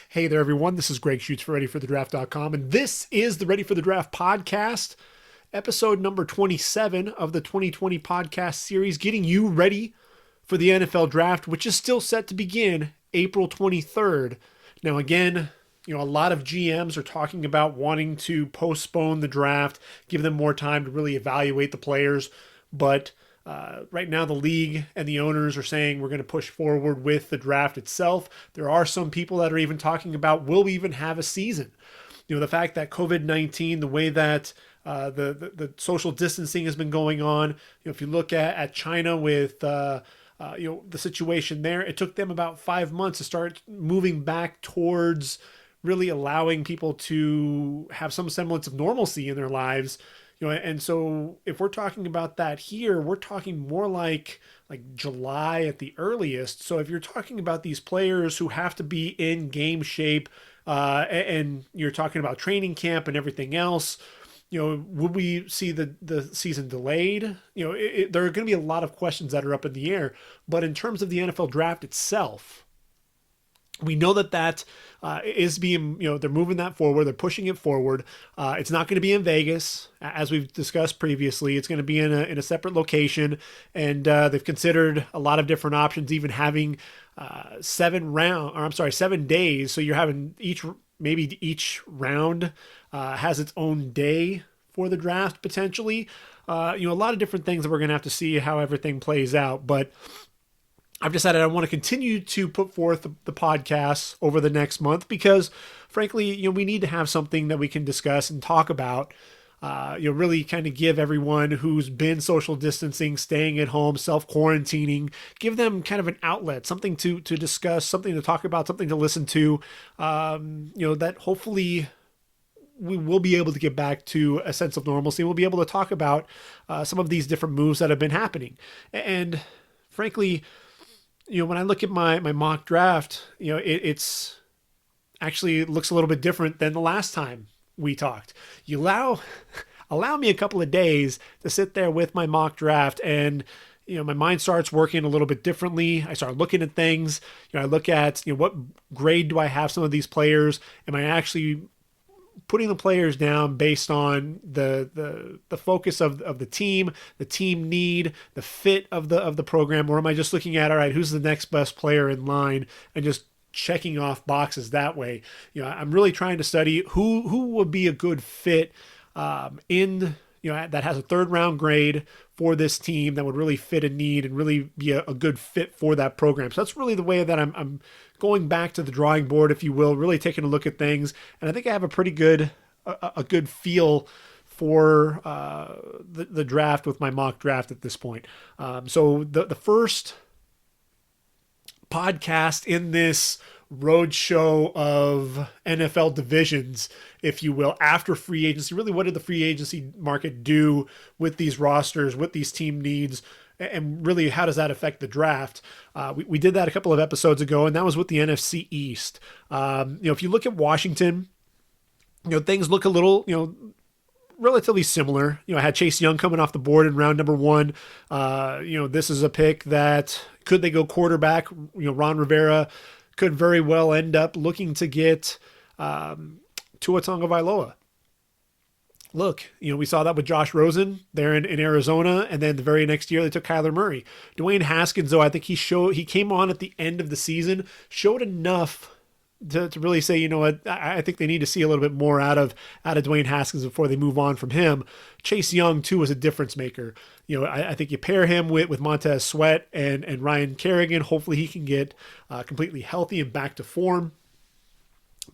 Hey there, everyone. This is Gregg Schutze for Draft.com, and this is the Ready for the Draft podcast, episode number 27 of the 2020 podcast series, getting you ready for the NFL Draft, which is still set to begin April 23rd. Now, again, a lot of GMs are talking about wanting to postpone the draft, give them more time to really evaluate the players, but right now, the league and the owners are saying we're going to push forward with the draft itself. There are some people that are even talking about, will we even have a season? The fact that COVID-19, the way that the social distancing has been going on, if you look at China with the situation there, it took them about 5 months to start moving back towards really allowing people to have some semblance of normalcy in their lives. And so if we're talking about that here, we're talking more like July at the earliest. So if you're talking about these players who have to be in game shape, and you're talking about training camp and everything else, would we see the season delayed? There are going to be a lot of questions that are up in the air. But in terms of the NFL draft itself, we know that is being, they're moving that forward. They're pushing it forward. It's not going to be in Vegas, as we've discussed previously. It's going to be in a separate location, and they've considered a lot of different options, even having 7 days. So you're having each round has its own day for the draft potentially. A lot of different things that we're going to have to see how everything plays out, but I've decided I want to continue to put forth the podcasts over the next month because, frankly, we need to have something that we can discuss and talk about. Really kind of give everyone who's been social distancing, staying at home, self-quarantining, give them kind of an outlet, something to discuss, something to talk about, something to listen to, that hopefully we will be able to get back to a sense of normalcy. We'll be able to talk about some of these different moves that have been happening. And frankly, when I look at my mock draft, it's actually looks a little bit different than the last time we talked. You allow me a couple of days to sit there with my mock draft, and my mind starts working a little bit differently. I start looking at things. I look at what grade do I have some of these players? Am I actually putting the players down based on the focus of the team need, the fit of the program, or am I just looking at, all right, who's the next best player in line and just checking off boxes that way? I'm really trying to study who would be a good fit that has a third round grade for this team that would really fit a need and really be a good fit for that program. So that's really the way that I'm going back to the drawing board, if you will, really taking a look at things. And I think I have a pretty good, a good feel for the draft with my mock draft at this point. So the first podcast in this roadshow of NFL divisions, if you will, after free agency. Really, what did the free agency market do with these rosters, with these team needs, and really how does that affect the draft? We did that a couple of episodes ago, and that was with the NFC East. If you look at Washington, things look a little, relatively similar. I had Chase Young coming off the board in round number 1. This is a pick that could they go quarterback? Ron Rivera could very well end up looking to get Tua Tagovailoa. Look, we saw that with Josh Rosen there in Arizona, and then the very next year they took Kyler Murray. Dwayne Haskins, though, I think he came on at the end of the season, showed enough to really say, I think they need to see a little bit more out of Dwayne Haskins before they move on from him. Chase Young, too, was a difference maker. I think you pair him with Montez Sweat and Ryan Kerrigan. Hopefully he can get completely healthy and back to form.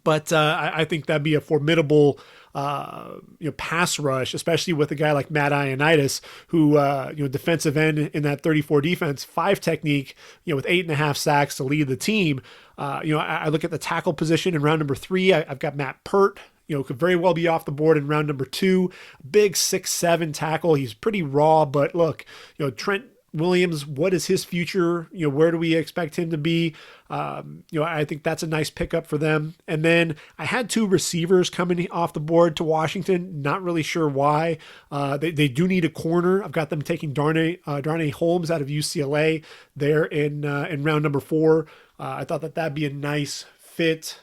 But I think that'd be a formidable pass rush, especially with a guy like Matt Ioannidis, who defensive end in that 34 defense, 5 technique, with 8.5 sacks to lead the team. I look at the tackle position in round number 3. I've got Matt Pert. Could very well be off the board in round number 2. Big 6'7" tackle. He's pretty raw, but look, Trent Williams, what is his future? Where do we expect him to be? I think that's a nice pickup for them. And then I had 2 receivers coming off the board to Washington. Not really sure why. They do need a corner. I've got them taking Darnay Holmes out of UCLA there in round number 4. I thought that'd be a nice fit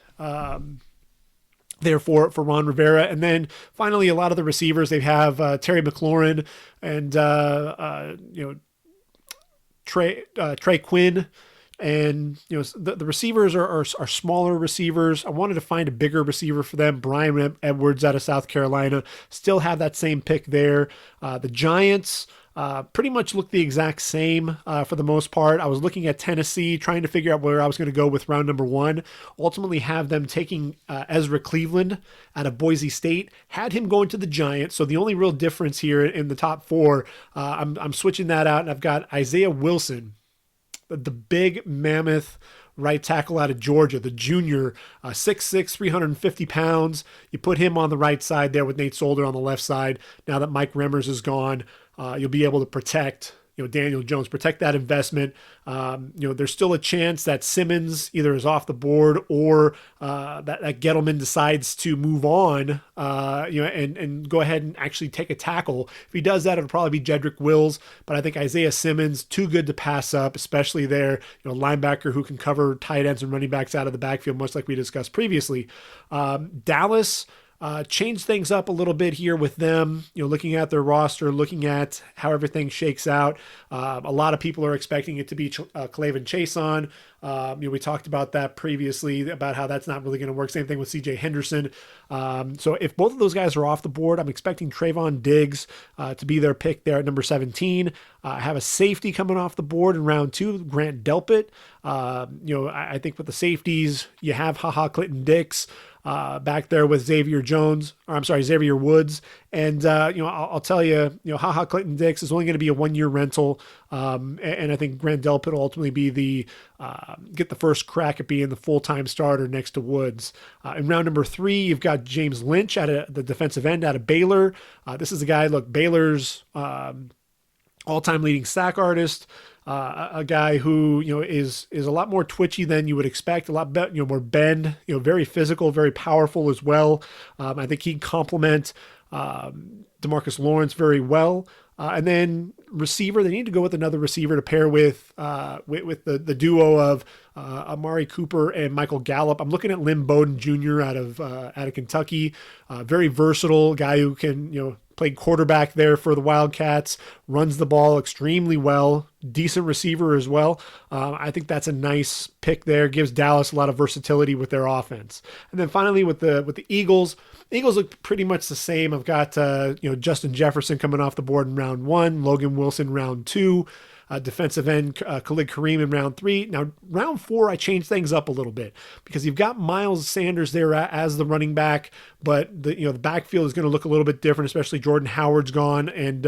there for Ron Rivera. And then finally, a lot of the receivers, they have Terry McLaurin and, Trae Quinn. And, the receivers are smaller receivers. I wanted to find a bigger receiver for them. Brian Edwards out of South Carolina. Still have that same pick there. The Giants pretty much look the exact same for the most part. I was looking at Tennessee, trying to figure out where I was going to go with round number 1. Ultimately have them taking Ezra Cleveland out of Boise State. Had him going to the Giants. So the only real difference here in the top 4, I'm switching that out, and I've got Isaiah Wilson, the big mammoth right tackle out of Georgia, the junior, 6'6", 350 pounds. You put him on the right side there with Nate Solder on the left side. Now that Mike Remmers is gone, you'll be able to protect Daniel Jones, protect that investment. There's still a chance that Simmons either is off the board or that Gettleman decides to move on, and go ahead and actually take a tackle. If he does that, it'll probably be Jedrick Wills, but I think Isaiah Simmons, too good to pass up, especially there, linebacker who can cover tight ends and running backs out of the backfield, much like we discussed previously. Dallas, change things up a little bit here with them, looking at their roster, looking at how everything shakes out. A lot of people are expecting it to be Clavin Chason. We talked about that previously, about how that's not really going to work. Same thing with CJ Henderson. So if both of those guys are off the board, I'm expecting Stefon Diggs to be their pick there at number 17. I have a safety coming off the board in round 2, Grant Delpit. I think with the safeties, you have Clinton Dix back there with Xavier Woods. And, I'll tell you, Clinton Dix is only going to be a 1-year rental. And I think Grant Delpit will ultimately be get the first crack at being the full-time starter next to Woods. In round number 3, you've got James Lynch the defensive end out of Baylor. This is a guy, Baylor's all-time leading sack artist. A guy who is a lot more twitchy than you would expect, a lot more bend, very physical, very powerful as well. I think he'd complement DeMarcus Lawrence very well. And then receiver, they need to go with another receiver to pair with the duo of Amari Cooper and Michael Gallup. I'm looking at Lynn Bowden Jr. out of Kentucky, very versatile guy who can played quarterback there for the Wildcats, runs the ball extremely well, decent receiver as well. I think that's a nice pick there. Gives Dallas a lot of versatility with their offense. And then finally with the Eagles look pretty much the same. I've got Justin Jefferson coming off the board in round 1, Logan Wilson round 2. Defensive end Khalid Kareem in round 3. Now, round 4, I changed things up a little bit because you've got Miles Sanders there as the running back, but the backfield is going to look a little bit different, especially Jordan Howard's gone, and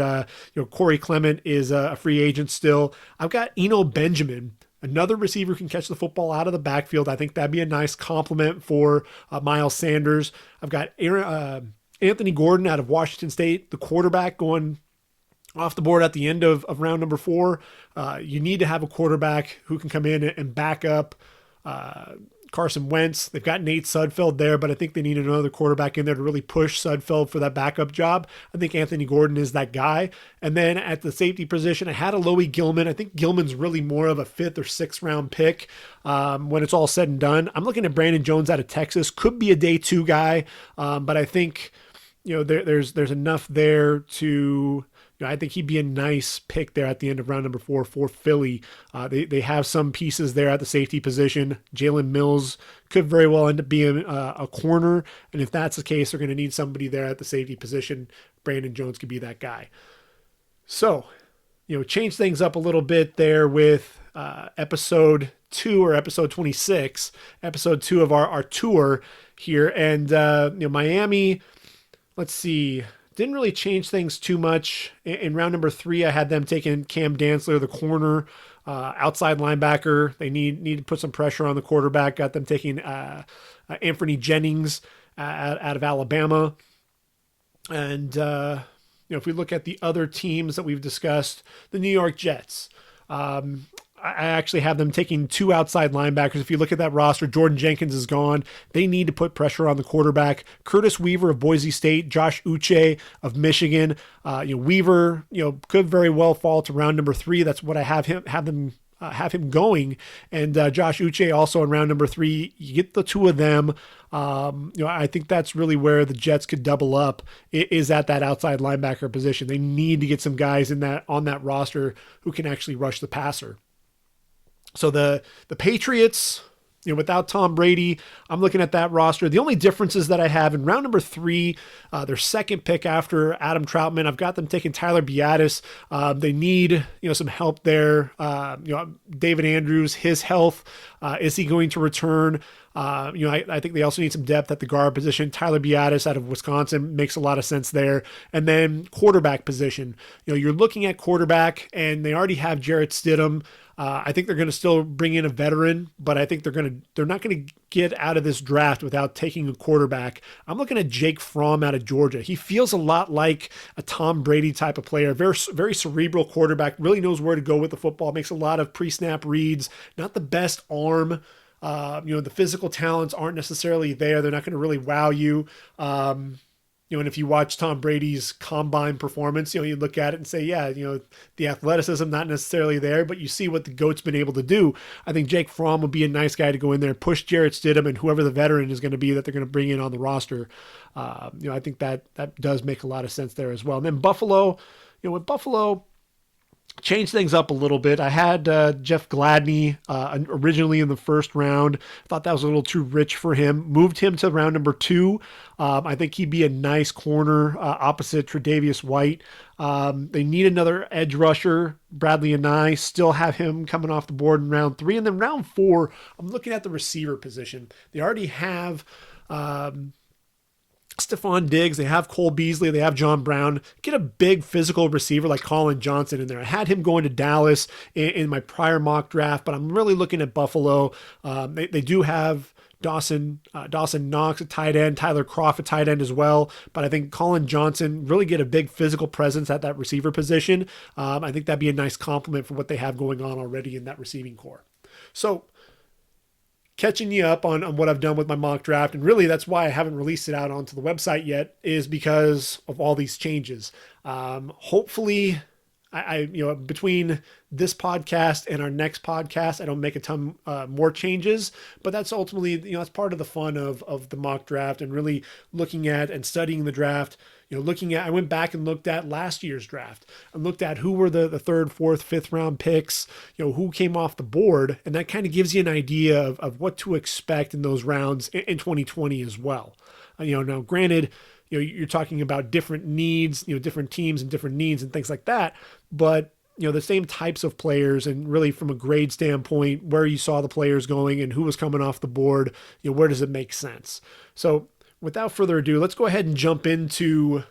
Corey Clement is a free agent still. I've got Eno Benjamin, another receiver who can catch the football out of the backfield. I think that'd be a nice compliment for Miles Sanders. I've got Anthony Gordon out of Washington State, the quarterback, going off the board at the end of round number 4. You need to have a quarterback who can come in and back up Carson Wentz. They've got Nate Sudfeld there, but I think they need another quarterback in there to really push Sudfeld for that backup job. I think Anthony Gordon is that guy. And then at the safety position, I had Alohi Gilman. I think Gilman's really more of a 5th or 6th round pick when it's all said and done. I'm looking at Brandon Jones out of Texas. Could be a day 2 guy, but I think there's enough there to... I think he'd be a nice pick there at the end of round number 4 for Philly. They have some pieces there at the safety position. Jalen Mills could very well end up being a corner, and if that's the case, they're going to need somebody there at the safety position. Brandon Jones could be that guy. So, change things up a little bit there with episode 2 or episode 26, episode 2 of our tour here. And, Miami, let's see, didn't really change things too much. In round number 3, I had them taking Cam Dantzler, the corner, outside linebacker. They need to put some pressure on the quarterback. Got them taking Anthony Jennings out of Alabama. And, if we look at the other teams that we've discussed, the New York Jets, I actually have them taking 2 outside linebackers. If you look at that roster, Jordan Jenkins is gone. They need to put pressure on the quarterback. Curtis Weaver of Boise State, Josh Uche of Michigan. Weaver, could very well fall to round number 3. That's what I have them have him going. And Josh Uche also in round number 3. You get the two of them. I think that's really where the Jets could double up, is at that outside linebacker position. They need to get some guys on that roster who can actually rush the passer. So the Patriots, without Tom Brady, I'm looking at that roster. The only differences that I have in round number 3, their second pick after Adam Troutman, I've got them taking Tyler Biadasz. They need, some help there. David Andrews, his health, is he going to return? I think they also need some depth at the guard position. Tyler Biadasz out of Wisconsin makes a lot of sense there. And then quarterback position. You're looking at quarterback, and they already have Jarrett Stidham. I think they're going to still bring in a veteran, but I think they're not going to get out of this draft without taking a quarterback. I'm looking at Jake Fromm out of Georgia. He feels a lot like a Tom Brady type of player, very, very cerebral quarterback, really knows where to go with the football, makes a lot of pre-snap reads, not the best arm. The physical talents aren't necessarily there. They're not going to really wow you. And if you watch Tom Brady's combine performance, you look at it and say, yeah, the athleticism not necessarily there, but you see what the GOAT's been able to do. I think Jake Fromm would be a nice guy to go in there, push Jarrett Stidham and whoever the veteran is going to be that they're going to bring in on the roster. I think that does make a lot of sense there as well. And then Buffalo, with Buffalo, change things up a little bit. I had Jeff Gladney originally in the first round. I thought that was a little too rich for him. Moved him to round number 2. I think he'd be a nice corner opposite Tre'Davious White. They need another edge rusher. Bradley and I still have him coming off the board in round 3. And then round 4, I'm looking at the receiver position. They already have Stefon Diggs, they have Cole Beasley, they have John Brown. Get a big physical receiver like Colin Johnson in there. I had him going to Dallas in my prior mock draft, but I'm really looking at Buffalo. They do have Dawson Knox at tight end, Tyler Kroft at tight end as well. But I think Colin Johnson really get a big physical presence at that receiver position. I think that'd be a nice compliment for what they have going on already in that receiving core. So catching you up on what I've done with my mock draft, and really that's why I haven't released it out onto the website yet, is because of all these changes. Hopefully, I between this podcast and our next podcast, I don't make a ton more changes, but that's ultimately, that's part of the fun of the mock draft and really looking at and studying the draft. I went back and looked at last year's draft and looked at who were the 3rd, 4th, 5th round picks, who came off the board. And that kind of gives you an idea of what to expect in those rounds in 2020 as well. Now granted, you're talking about different needs, different teams and different needs and things like that. But, the same types of players, and really from a grade standpoint, where you saw the players going and who was coming off the board, where does it make sense? So without further ado, let's go ahead and jump into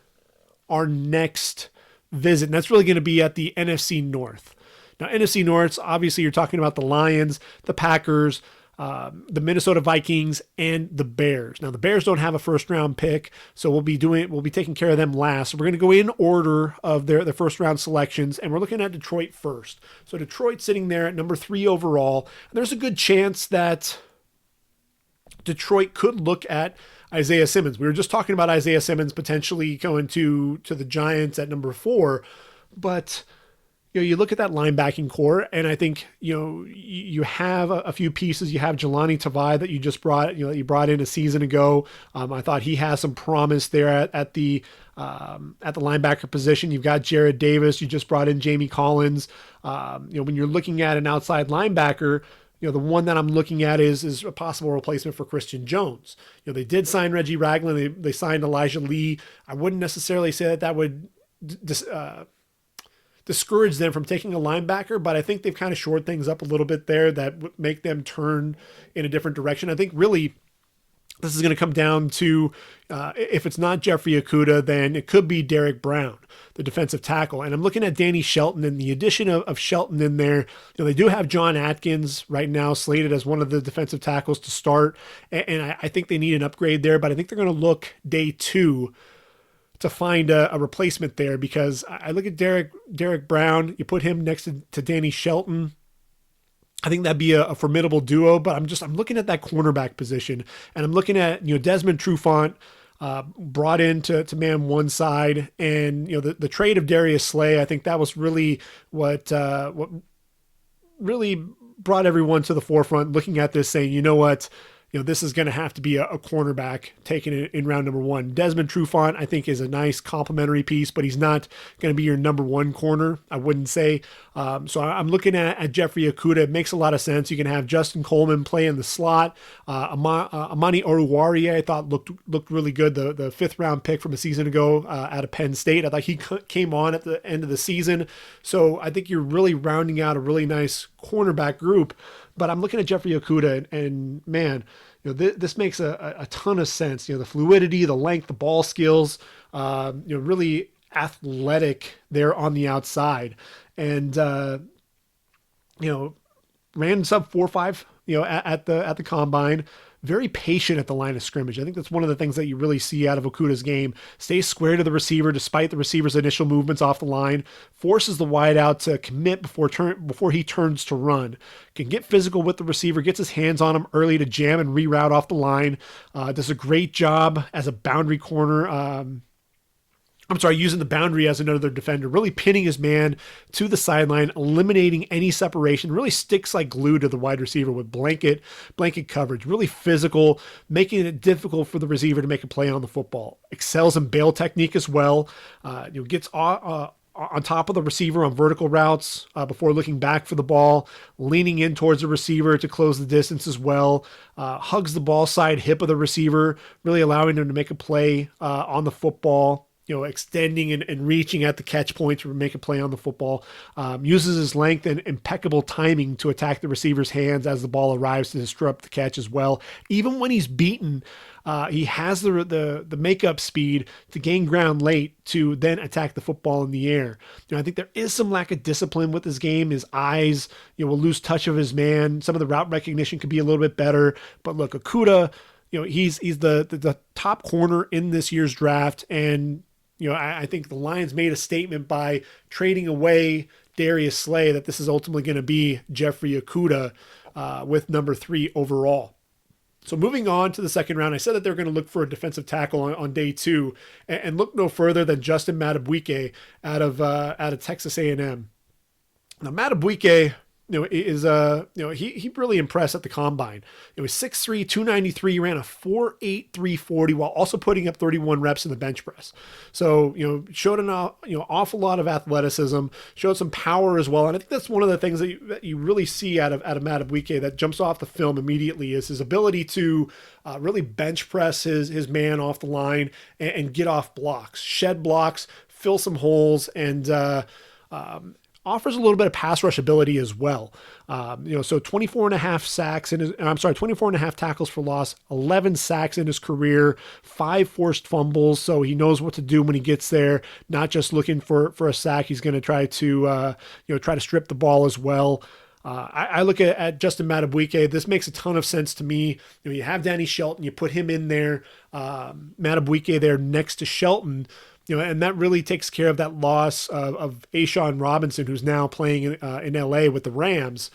our next visit. And that's really going to be at the NFC North. Now, NFC North, obviously you're talking about the Lions, the Packers, the Minnesota Vikings, and the Bears. Now, the Bears don't have a first round pick, so we'll be taking care of them last. So we're going to go in order of their first round selections, and we're looking at Detroit first. So Detroit sitting there at number 3 overall. And there's a good chance that Detroit could look at Isaiah Simmons. We were just talking about Isaiah Simmons potentially going to the Giants at number 4, but you look at that linebacking core, and I think you have a few pieces. You have Jelani Tavai that you just brought in a season ago. I thought he has some promise there at the linebacker position. You've got Jared Davis. You just brought in Jamie Collins. When you're looking at an outside linebacker, the one that I'm looking at is a possible replacement for Christian Jones. They did sign Reggie Ragland. They signed Elijah Lee. I wouldn't necessarily say that would discourage them from taking a linebacker, but I think they've kind of shored things up a little bit there that would make them turn in a different direction. I think really this is going to come down to if it's not Jeffrey Okudah, then it could be Derrick Brown, the defensive tackle. And I'm looking at Danny Shelton, and the addition of Shelton in there. They do have John Atkins right now slated as one of the defensive tackles to start, and I think they need an upgrade there, but I think they're going to look day 2 to find a replacement there, because I look at Derrick Brown, you put him next to Danny Shelton. I think that'd be a formidable duo, but I'm looking at that cornerback position, and I'm looking at, Desmond Trufant brought in to man one side, and, the trade of Darius Slay, I think that was really what really brought everyone to the forefront looking at this saying, you know what, this is going to have to be a cornerback taken in round number 1. Desmond Trufant, I think, is a nice complementary piece, but he's not going to be your number 1 corner, I wouldn't say. So I'm looking at Jeffrey Okudah. It makes a lot of sense. You can have Justin Coleman play in the slot. Amani Oruwariye, I thought looked really good. The 5th round pick from a season ago out of Penn State. I thought he came on at the end of the season. So I think you're really rounding out a really nice cornerback group. But I'm looking at Jeffrey Okudah, and man, this makes a ton of sense. The fluidity, the length, the ball skills, really athletic there on the outside, and ran sub 4.5, at the combine. Very patient at the line of scrimmage. I think that's one of the things that you really see out of Okudah's game. Stays square to the receiver despite the receiver's initial movements off the line. Forces the wideout to commit before he turns to run. Can get physical with the receiver. Gets his hands on him early to jam and reroute off the line. Does a great job as a boundary corner. Using the boundary as another defender, really pinning his man to the sideline, eliminating any separation, really sticks like glue to the wide receiver with blanket coverage, really physical, making it difficult for the receiver to make a play on the football. Excels in bail technique as well. Gets on top of the receiver on vertical routes before looking back for the ball, leaning in towards the receiver to close the distance as well. Hugs the ball side hip of the receiver, really allowing him to make a play on the football. Extending and reaching at the catch point to make a play on the football. Uses his length and impeccable timing to attack the receiver's hands as the ball arrives to disrupt the catch as well. Even when he's beaten, he has the makeup speed to gain ground late to then attack the football in the air. I think there is some lack of discipline with his game. His eyes, will lose touch of his man. Some of the route recognition could be a little bit better. But look, Okudah, he's the top corner in this year's draft, and I think the Lions made a statement by trading away Darius Slay that this is ultimately going to be Jeffrey Okudah with number 3 overall. So moving on to the second round, I said that they're going to look for a defensive tackle on day 2 and look no further than Justin Madubuike out of Texas A&M. Now Madubuike, he really impressed at the combine. It was 6'3", 293, ran a 4.8 340 while also putting up 31 reps in the bench press. So, showed an awful lot of athleticism, showed some power as well. And I think that's one of the things that you really see out of Madubuike that jumps off the film immediately is his ability to really bench press his man off the line and get off blocks, shed blocks, fill some holes, and offers a little bit of pass rush ability as well. So 24 and a half tackles for loss, 11 sacks in his career, 5 forced fumbles. So he knows what to do when he gets there, not just looking for a sack. He's going to try to strip the ball as well. I look at Justin Madubuike. This makes a ton of sense to me. You have Danny Shelton, you put him in there, Madubuike there next to Shelton. And that really takes care of that loss of A'Shawn Robinson, who's now playing in LA with the Rams.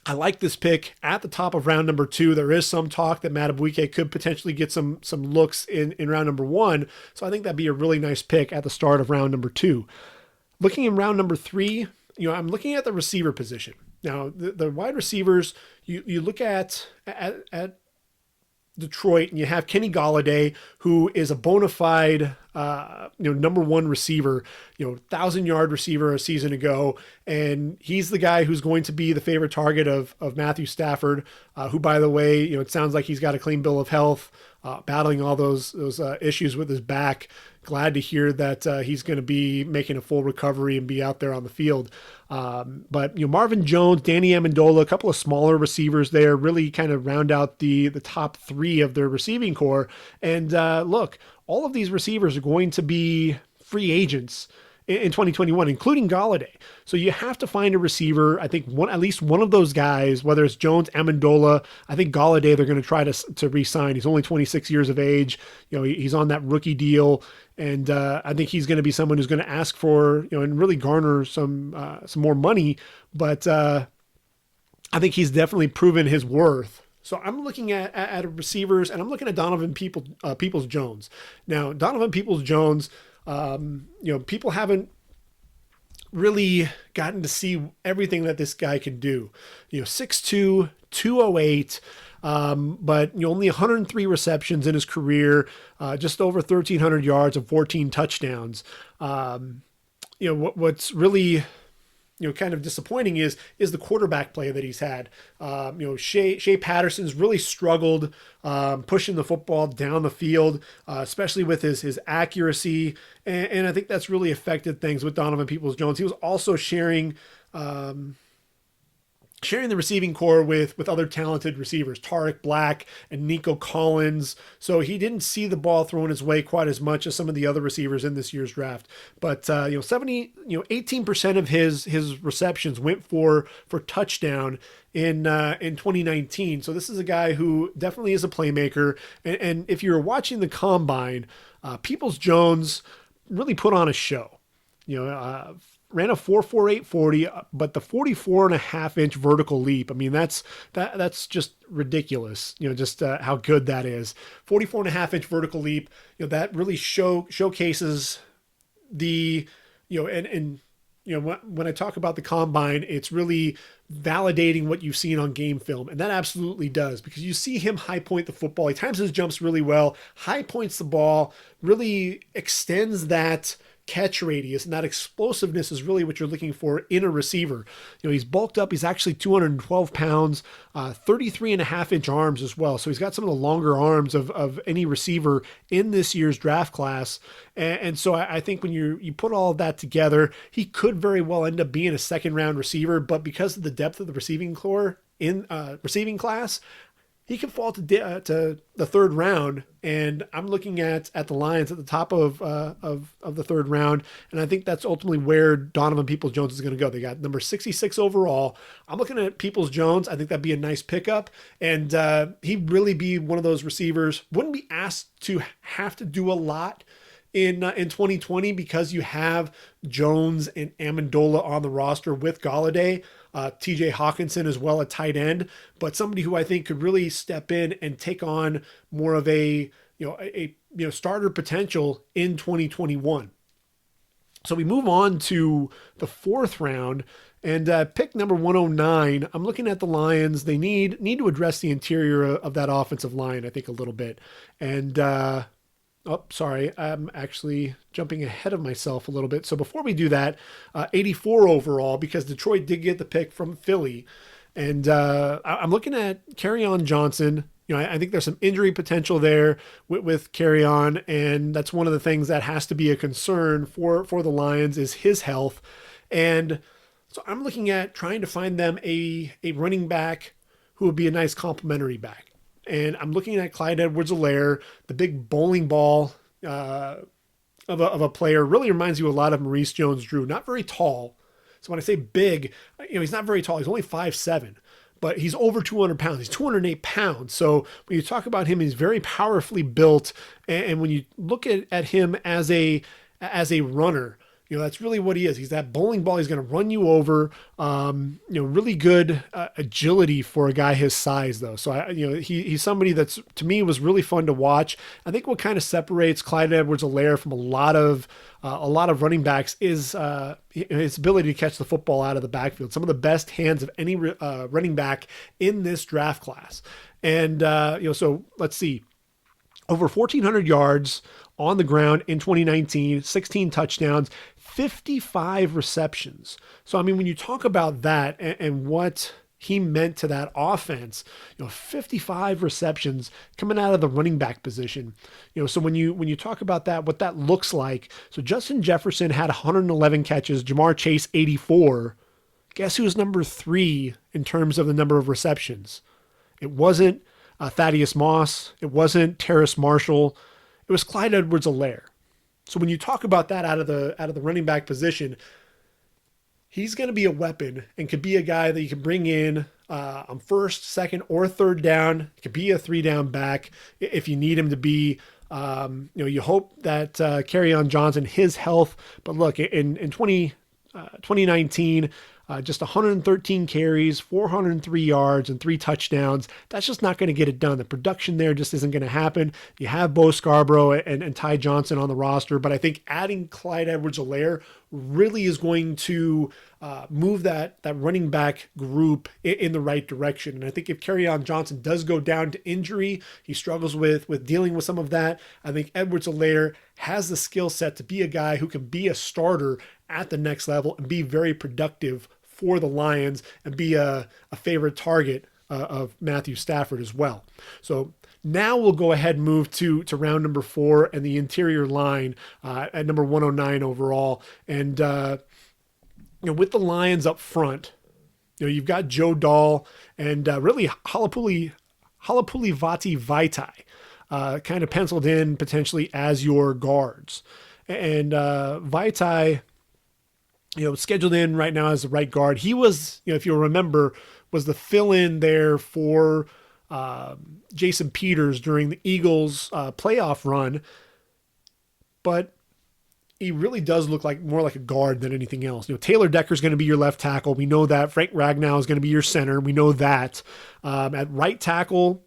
I like this pick at the top of round number 2. There is some talk that Madubuike could potentially get some looks in round number 1. So I think that'd be a really nice pick at the start of round number 2. Looking in round number 3, I'm looking at the receiver position. Now, the wide receivers, you look at Detroit, and you have Kenny Golladay, who is a bona fide, number 1 receiver, 1,000-yard receiver a season ago. And he's the guy who's going to be the favorite target of Matthew Stafford, who, by the way, it sounds like he's got a clean bill of health, battling all those issues with his back. Glad to hear that he's going to be making a full recovery and be out there on the field. But Marvin Jones, Danny Amendola, a couple of smaller receivers there, really kind of round out the top 3 of their receiving core. And look, all of these receivers are going to be free agents in 2021, including Golladay. So you have to find a receiver. I think at least one of those guys, whether it's Jones, Amendola, I think Golladay, they're going to try to re-sign. He's only 26 years of age. He's on that rookie deal. And I think he's going to be someone who's going to ask for, and really garner some more money. But I think he's definitely proven his worth. So I'm looking at receivers, and I'm looking at Donovan Peoples-Jones. Now, Donovan Peoples-Jones, people haven't really gotten to see everything that this guy can do. 6'2", 208, but only 103 receptions in his career, just over 1,300 yards and 14 touchdowns. What's really kind of disappointing is the quarterback play that he's had. Shea Patterson's really struggled pushing the football down the field, especially with his accuracy, and I think that's really affected things with Donovan Peoples-Jones. He was also sharing the receiving core with other talented receivers, Tarek Black and Nico Collins. So he didn't see the ball thrown his way quite as much as some of the other receivers in this year's draft. But 18% of his receptions went for touchdown in 2019. So this is a guy who definitely is a playmaker. And if you're watching the combine, Peoples-Jones really put on a show. Ran a 4.4840, but the 44.5-inch vertical leap. I mean, that's just ridiculous. Just how good that is. 44.5-inch vertical leap. That really showcases the when I talk about the combine, it's really validating what you've seen on game film, and that absolutely does, because you see him high point the football. He times his jumps really well, high points the ball, really extends that catch radius, and that explosiveness is really what you're looking for in a receiver. He's bulked up. He's actually 212 pounds, 33.5-inch arms as well. So he's got some of the longer arms of any receiver in this year's draft class. And so I think when you put all of that together, he could very well end up being a second round receiver, but because of the depth of the receiving core in receiving class, he can fall to the third round, and I'm looking at the Lions at the top of the third round, and I think that's ultimately where Donovan Peoples-Jones is going to go. They got number 66 overall. I'm looking at Peoples-Jones. I think that'd be a nice pickup, and he'd really be one of those receivers. Wouldn't be asked to have to do a lot in 2020 because you have Jones and Amendola on the roster with Golladay. TJ Hawkinson as well, a tight end, but somebody who I think could really step in and take on more of a starter potential in 2021. So we move on to the fourth round, and pick number 109. I'm looking at the Lions. They need to address the interior of that offensive line, I think, a little bit. And sorry, I'm actually jumping ahead of myself a little bit. So before we do that, 84 overall, because Detroit did get the pick from Philly. And I'm looking at Kerryon Johnson. I think there's some injury potential there with Kerryon, and that's one of the things that has to be a concern for the Lions is his health. And so I'm looking at trying to find them a running back who would be a nice complementary back. And I'm looking at Clyde Edwards-Helaire, the big bowling ball of a player. Really reminds you a lot of Maurice Jones-Drew. Not very tall. So when I say big, he's not very tall. He's only 5'7", but he's over 200 pounds. He's 208 pounds. So when you talk about him, he's very powerfully built. And when you look at him as a runner, that's really what he is. He's that bowling ball. He's going to run you over. Really good agility for a guy his size, though. So he's somebody that's, to me, was really fun to watch. I think what kind of separates Clyde Edwards-Helaire from a lot of running backs is his ability to catch the football out of the backfield. Some of the best hands of any running back in this draft class. And so let's see. Over 1,400 yards on the ground in 2019, 16 touchdowns, 55 receptions. So, I mean, when you talk about that and what he meant to that offense, 55 receptions coming out of the running back position. So when you talk about that, what that looks like. So Justin Jefferson had 111 catches, Jamar Chase 84. Guess who's number 3 in terms of the number of receptions? It wasn't Thaddeus Moss. It wasn't Terrace Marshall. It was Clyde Edwards-Helaire. So when you talk about that out of the running back position, he's going to be a weapon and could be a guy that you can bring in on first, second, or third down. It could be a 3-down back if you need him to be. You hope that Kerryon Johnson, his health. But look, in 2019, just 113 carries, 403 yards, and 3 touchdowns. That's just not going to get it done. The production there just isn't going to happen. You have Bo Scarborough and Ty Johnson on the roster, but I think adding Clyde Edwards-Helaire really is going to move that running back group in the right direction. And I think if Kerryon Johnson does go down to injury, he struggles with dealing with some of that. I think Edwards-Helaire has the skill set to be a guy who can be a starter at the next level and be very productive for the Lions and be a favorite target of Matthew Stafford as well. So now we'll go ahead and move to round number 4 and the interior line at number 109 overall. And with the Lions up front, you've got Joe Dahl and really Halapoulivaati Vaitai kind of penciled in potentially as your guards. And Vaitai, scheduled in right now as the right guard. He was, if you'll remember, was the fill-in there for Jason Peters during the Eagles playoff run. But he really does look like more like a guard than anything else. Taylor Decker's going to be your left tackle. We know that. Frank Ragnow is going to be your center. We know that. At right tackle,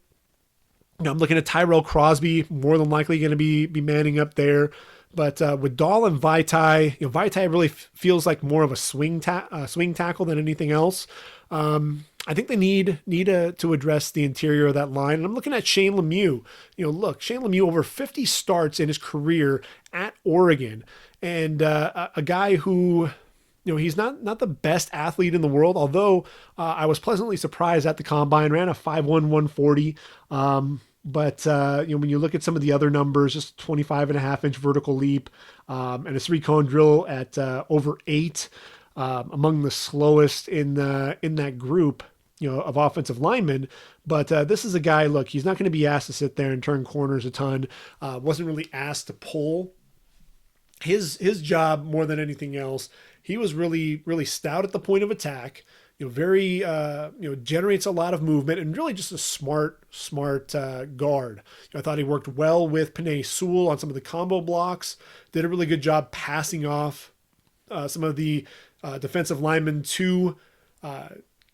I'm looking at Tyrell Crosby, more than likely going to be manning up there. But with Dahl and Vaitai, Vaitai really feels like more of a swing tackle than anything else. I think they need to address the interior of that line. And I'm looking at Shane Lemieux. Shane Lemieux over 50 starts in his career at Oregon, and a guy who, he's not the best athlete in the world. Although I was pleasantly surprised at the combine, ran a 5'1", 140. But when you look at some of the other numbers, just 25.5-inch vertical leap, and a 3-cone drill at over 8, among the slowest in that group, of offensive linemen. But this is a guy, look, he's not going to be asked to sit there and turn corners a ton. Wasn't really asked to pull. His job more than anything else, he was really, really stout at the point of attack. Very, generates a lot of movement and really just a smart guard. I thought he worked well with Penei Sewell on some of the combo blocks, did a really good job passing off some of the defensive linemen to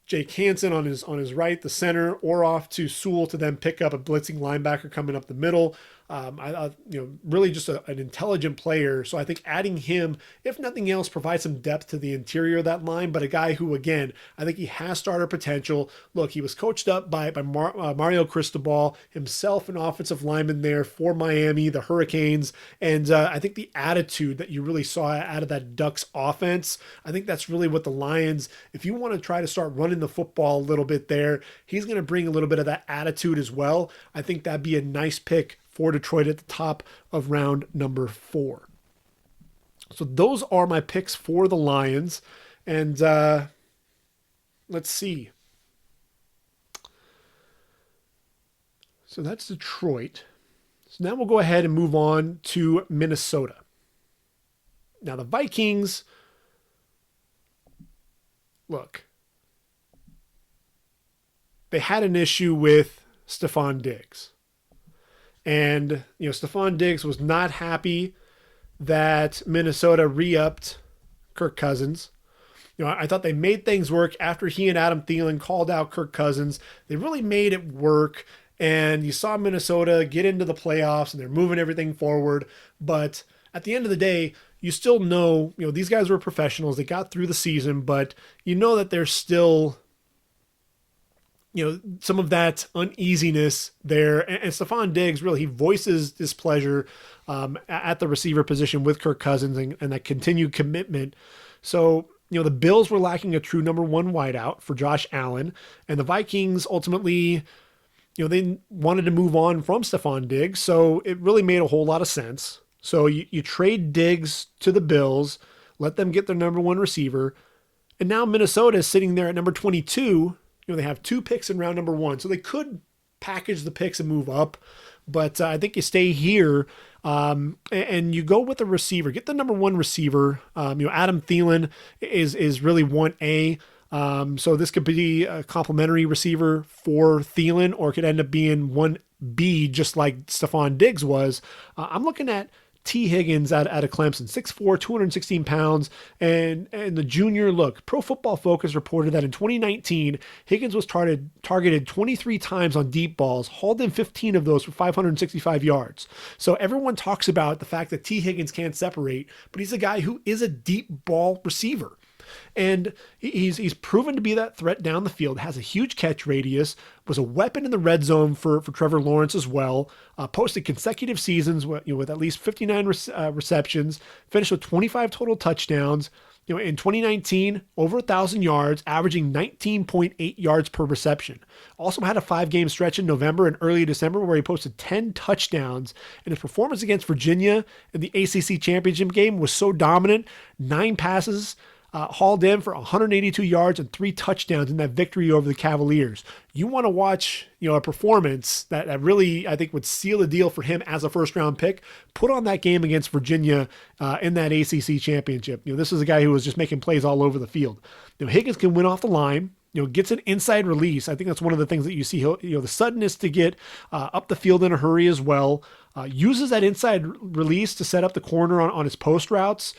Jake Hansen on his right, the center, or off to Sewell to then pick up a blitzing linebacker coming up the middle. Really just an intelligent player. So I think adding him, if nothing else, provides some depth to the interior of that line. But a guy who, again, I think he has starter potential. Look, he was coached up by Mario Cristobal, himself an offensive lineman there for Miami, the Hurricanes. And I think the attitude that you really saw out of that Ducks offense, I think that's really what the Lions, if you want to try to start running the football a little bit there, he's going to bring a little bit of that attitude as well. I think that'd be a nice pick for Detroit at the top of round number 4. So those are my picks for the Lions. And let's see. So that's Detroit. So now we'll go ahead and move on to Minnesota. Now the Vikings, look, they had an issue with Stefon Diggs. And, Stefon Diggs was not happy that Minnesota re-upped Kirk Cousins. I thought they made things work after he and Adam Thielen called out Kirk Cousins. They really made it work. And you saw Minnesota get into the playoffs and they're moving everything forward. But at the end of the day, you still know, these guys were professionals. They got through the season, but you know that there's still some of that uneasiness there. And Stefon Diggs, really, he voices displeasure at the receiver position with Kirk Cousins and that continued commitment. So, the Bills were lacking a true number 1 wideout for Josh Allen. And the Vikings ultimately, they wanted to move on from Stefon Diggs. So it really made a whole lot of sense. So you trade Diggs to the Bills, let them get their number 1 receiver. And now Minnesota is sitting there at number 22. They have 2 picks in round number 1, so they could package the picks and move up. But I think you stay here and you go with a receiver. Get the number 1 receiver. Adam Thielen is really 1A. So this could be a complimentary receiver for Thielen, or it could end up being 1B, just like Stefon Diggs was. I'm looking at T. Higgins out of Clemson, 6'4", 216 pounds, and the junior look. Pro Football Focus reported that in 2019, Higgins was targeted 23 times on deep balls, hauled in 15 of those for 565 yards. So everyone talks about the fact that T. Higgins can't separate, but he's a guy who is a deep ball receiver. And he's proven to be that threat down the field, has a huge catch radius, was a weapon in the red zone for Trevor Lawrence as well, posted consecutive seasons with at least 59 receptions, finished with 25 total touchdowns. In 2019, over 1,000 yards, averaging 19.8 yards per reception. Also had a 5-game stretch in November and early December where he posted 10 touchdowns. And his performance against Virginia in the ACC championship game was so dominant, 9 passes, hauled in for 182 yards and 3 touchdowns in that victory over the Cavaliers. You want to watch, a performance that really, I think, would seal the deal for him as a first-round pick. Put on that game against Virginia in that ACC championship. This is a guy who was just making plays all over the field. Higgins can win off the line. Gets an inside release. I think that's one of the things that you see. The suddenness to get up the field in a hurry as well. Uses that inside release to set up the corner on his post routes.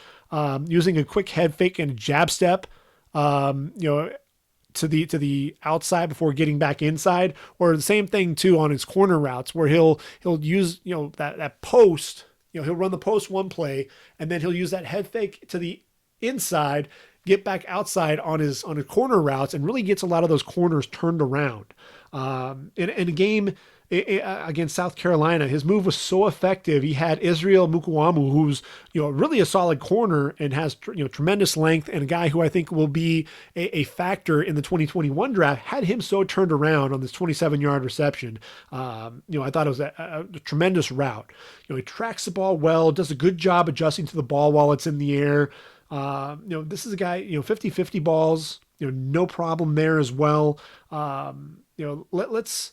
Using a quick head fake and a jab step, to the outside before getting back inside, or the same thing too on his corner routes where he'll use that post. He'll run the post one play and then he'll use that head fake to the inside, get back outside on his corner routes, and really gets a lot of those corners turned around. In a game against South Carolina, his move was so effective. He had Israel Mukuamu, who's really a solid corner and has tremendous length, and a guy who I think will be a factor in the 2021 draft. Had him so turned around on this 27-yard reception. I thought it was a tremendous route. He tracks the ball well, does a good job adjusting to the ball while it's in the air. This is a guy, 50-50 balls, no problem there as well. Let's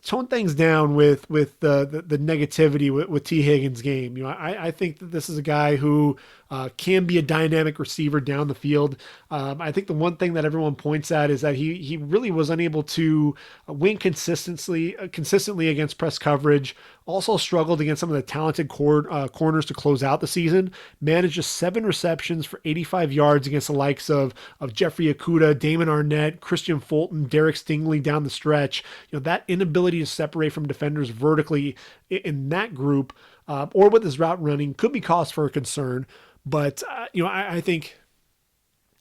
tone things down with the negativity with T. Higgins' game. I think that this is a guy who can be a dynamic receiver down the field. I think the one thing that everyone points at is that he really was unable to win consistently against press coverage. Also struggled against some of the talented corners to close out the season. Managed just 7 receptions for 85 yards against the likes of Jeffrey Okudah, Damon Arnett, Christian Fulton, Derek Stingley down the stretch. That inability to separate from defenders vertically in that group or with his route running could be cause for a concern. But, I think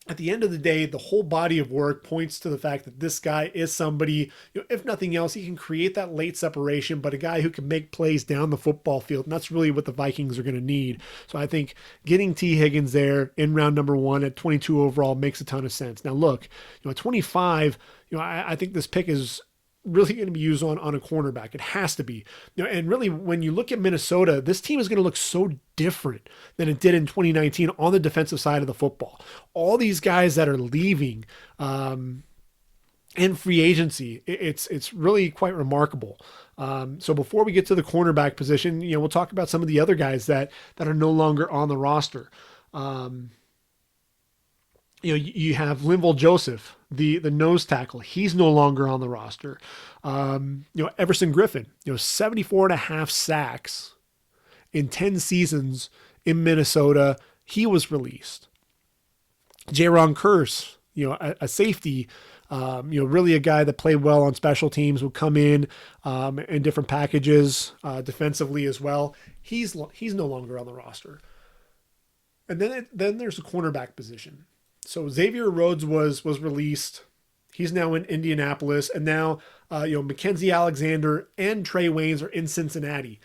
at the end of the day, the whole body of work points to the fact that this guy is somebody, if nothing else, he can create that late separation, but a guy who can make plays down the football field. And that's really what the Vikings are going to need. So I think getting T. Higgins there in round number 1 at 22 overall makes a ton of sense. Now, look, at 25, I think this pick is really going to be used on a cornerback. It has to be. And really, when you look at Minnesota, this team is going to look so different than it did in 2019 on the defensive side of the football. All these guys that are leaving in free agency, it's really quite remarkable. So before we get to the cornerback position, we'll talk about some of the other guys that are no longer on the roster. You have Linval Joseph, the nose tackle. He's no longer on the roster. Everson Griffin, 74.5 sacks in 10 seasons in Minnesota. He was released. Jaron Kearse, a safety, really a guy that played well on special teams, would come in different packages defensively as well. He's no longer on the roster. And then there's the cornerback position. So Xavier Rhodes was released. He's now in Indianapolis, and now Mackensie Alexander and Trae Waynes are in Cincinnati,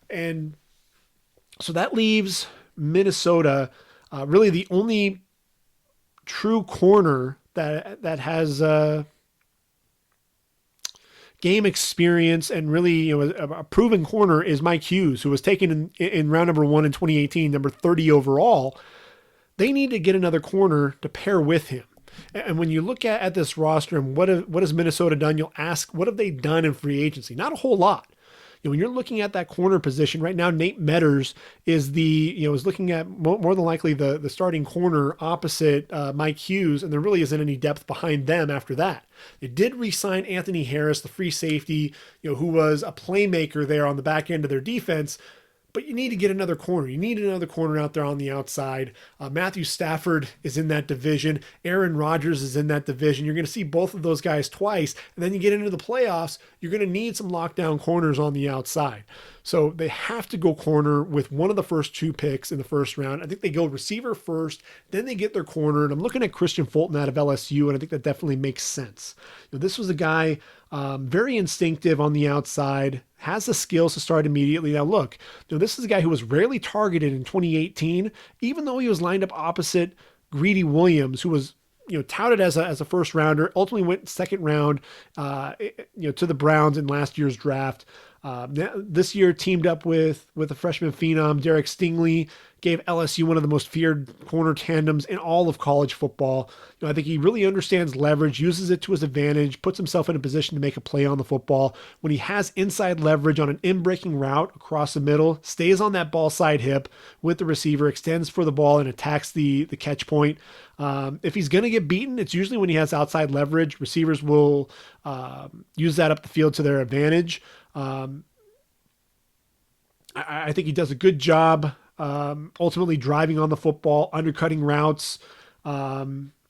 and so that leaves Minnesota really the only true corner that has game experience and really a proven corner is Mike Hughes, who was taken in round number 1 in 2018, number 30 overall. They need to get another corner to pair with him. And when you look at this roster and what has Minnesota done, you'll ask, what have they done in free agency? Not a whole lot. When you're looking at that corner position right now, Nate Metters is looking at more than likely the starting corner opposite Mike Hughes, and there really isn't any depth behind them after that. They did re-sign Anthony Harris, the free safety, who was a playmaker there on the back end of their defense. but you need to get another corner. You need another corner out there on the outside. Matthew Stafford is in that division. Aaron Rodgers is in that division. You're going to see both of those guys twice. And then you get into the playoffs, you're going to need some lockdown corners on the outside. So they have to go corner with one of the first 2 picks in the first round. I think they go receiver first, then they get their corner. And I'm looking at Christian Fulton out of LSU, and I think that definitely makes sense. This was a guy very instinctive on the outside, has the skills to start immediately. Now look, this is a guy who was rarely targeted in 2018, even though he was lined up opposite Greedy Williams, who was touted as a first rounder, ultimately went second round, to the Browns in last year's draft. This year teamed up with a freshman phenom, Derek Stingley, gave LSU one of the most feared corner tandems in all of college football. I think he really understands leverage, uses it to his advantage, puts himself in a position to make a play on the football. When he has inside leverage on an in-breaking route across the middle, stays on that ball side hip with the receiver, extends for the ball, and attacks the catch point. If he's going to get beaten, it's usually when he has outside leverage. Receivers will use that up the field to their advantage. I think he does a good job ultimately driving on the football, undercutting routes,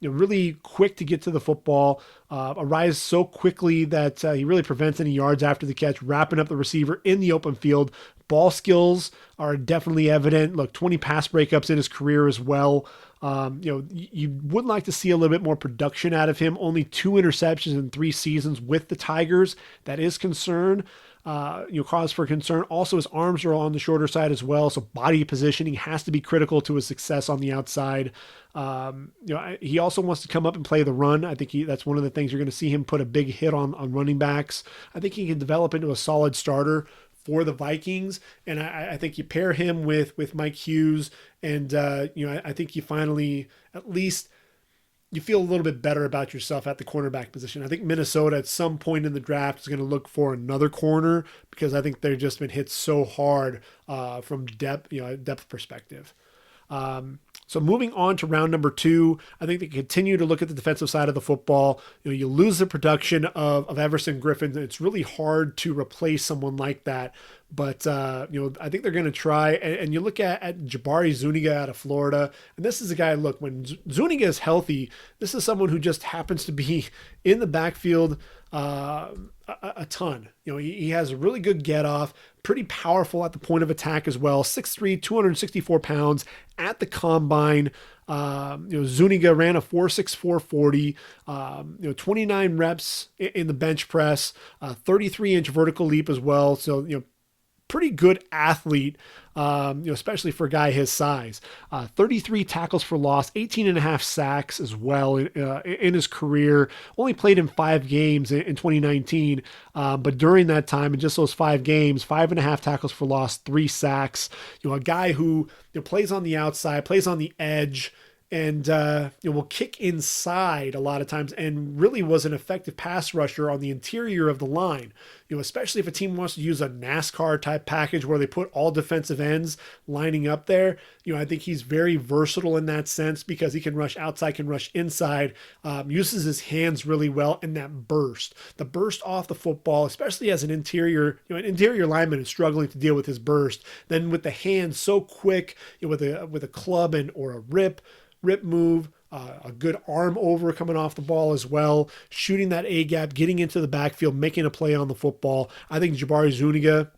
really quick to get to the football, arrives so quickly that he really prevents any yards after the catch, wrapping up the receiver in the open field. Ball skills are definitely evident. Look, 20 pass breakups in his career as well. You would like to see a little bit more production out of him. Only 2 interceptions in 3 seasons with the Tigers. That is concern. Cause for concern. Also, his arms are on the shorter side as well, so body positioning has to be critical to his success on the outside. He also wants to come up and play the run. I think that's one of the things you're going to see him put a big hit on running backs. I think he can develop into a solid starter for the Vikings, and I think you pair him with Mike Hughes, and I think you finally at least you feel a little bit better about yourself at the cornerback position. I think Minnesota at some point in the draft is going to look for another corner because I think they've just been hit so hard from depth perspective. So moving on to round number 2, I think they continue to look at the defensive side of the football. You lose the production of Everson Griffin. It's really hard to replace someone like that. But, I think they're going to try. And you look at Jabari Zuniga out of Florida. And this is a guy, look, when Zuniga is healthy, this is someone who just happens to be in the backfield a ton. He has a really good get off, pretty powerful at the point of attack as well. 6'3", 264 pounds at the combine. Zuniga ran a 4.64 40, 29 reps in the bench press, 33-inch vertical leap as well. So, pretty good athlete, especially for a guy his size. 33 tackles for loss, 18 and a half sacks as well in his career. Only played in 5 games in 2019, but during that time, in just those 5 games, 5.5 tackles for loss, 3 sacks. A guy who plays on the outside, plays on the edge, and will kick inside a lot of times and really was an effective pass rusher on the interior of the line. Especially if a team wants to use a NASCAR type package where they put all defensive ends lining up there. I think he's very versatile in that sense because he can rush outside, can rush inside, uses his hands really well, and the burst off the football, especially as an interior lineman is struggling to deal with his burst. Then with the hands so quick, with a club or a rip move, a good arm over coming off the ball as well, shooting that A-gap, getting into the backfield, making a play on the football. I think Jabari Zuniga,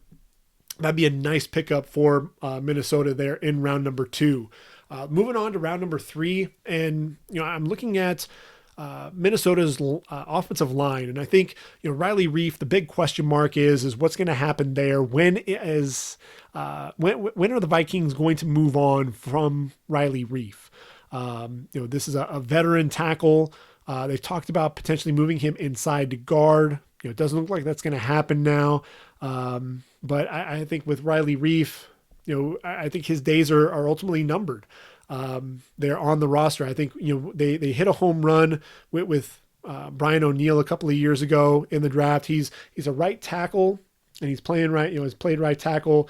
that'd be a nice pickup for Minnesota there in round number 2. Moving on to round number 3, and I'm looking at Minnesota's offensive line, and I think Riley Reif. The big question mark is what's going to happen there. When are the Vikings going to move on from Riley Reif? This is a veteran tackle. They've talked about potentially moving him inside to guard. It doesn't look like that's going to happen now. But I think with Riley Reif, I think his days are ultimately numbered. They're on the roster. I think, they hit a home run with Brian O'Neill a couple of years ago in the draft. He's a right tackle, and he's playing right, he's played right tackle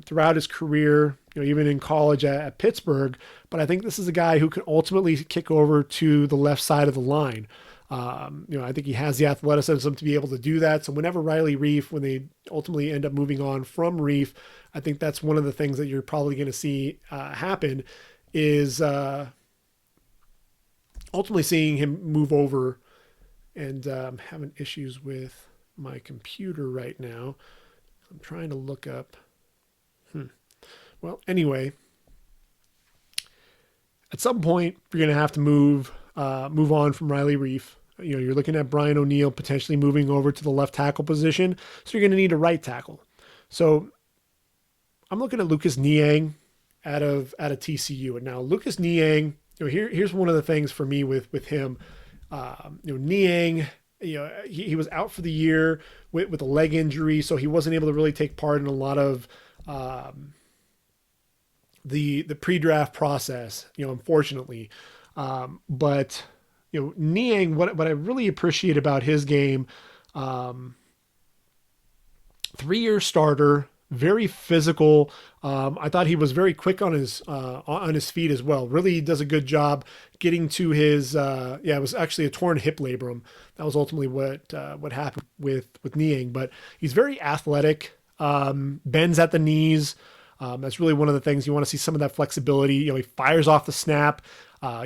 throughout his career, even in college at Pittsburgh. But I think this is a guy who can ultimately kick over to the left side of the line. I think he has the athleticism to be able to do that. So whenever Riley Reiff, when they ultimately end up moving on from Reiff, I think that's one of the things that you're probably going to see happen is ultimately seeing him move over. And I'm having issues with my computer right now. I'm trying to look up. Well, anyway, at some point you're going to have to move on from Riley Reiff. You're looking at Brian O'Neill potentially moving over to the left tackle position, so you're going to need a right tackle. So I'm looking at Lucas Niang out of TCU, and now Lucas Niang. Here's one of the things for me with him. Niang. He was out for the year with a leg injury, so he wasn't able to really take part in a lot of the pre-draft process, unfortunately. But Niang, what I really appreciate about his game, 3-year starter, very physical. I thought he was very quick on his feet as well. Really does a good job getting to his. It was actually a torn hip labrum. That was ultimately what happened with Niang. But he's very athletic. Bends at the knees. That's really one of the things you want to see, some of that flexibility. He fires off the snap,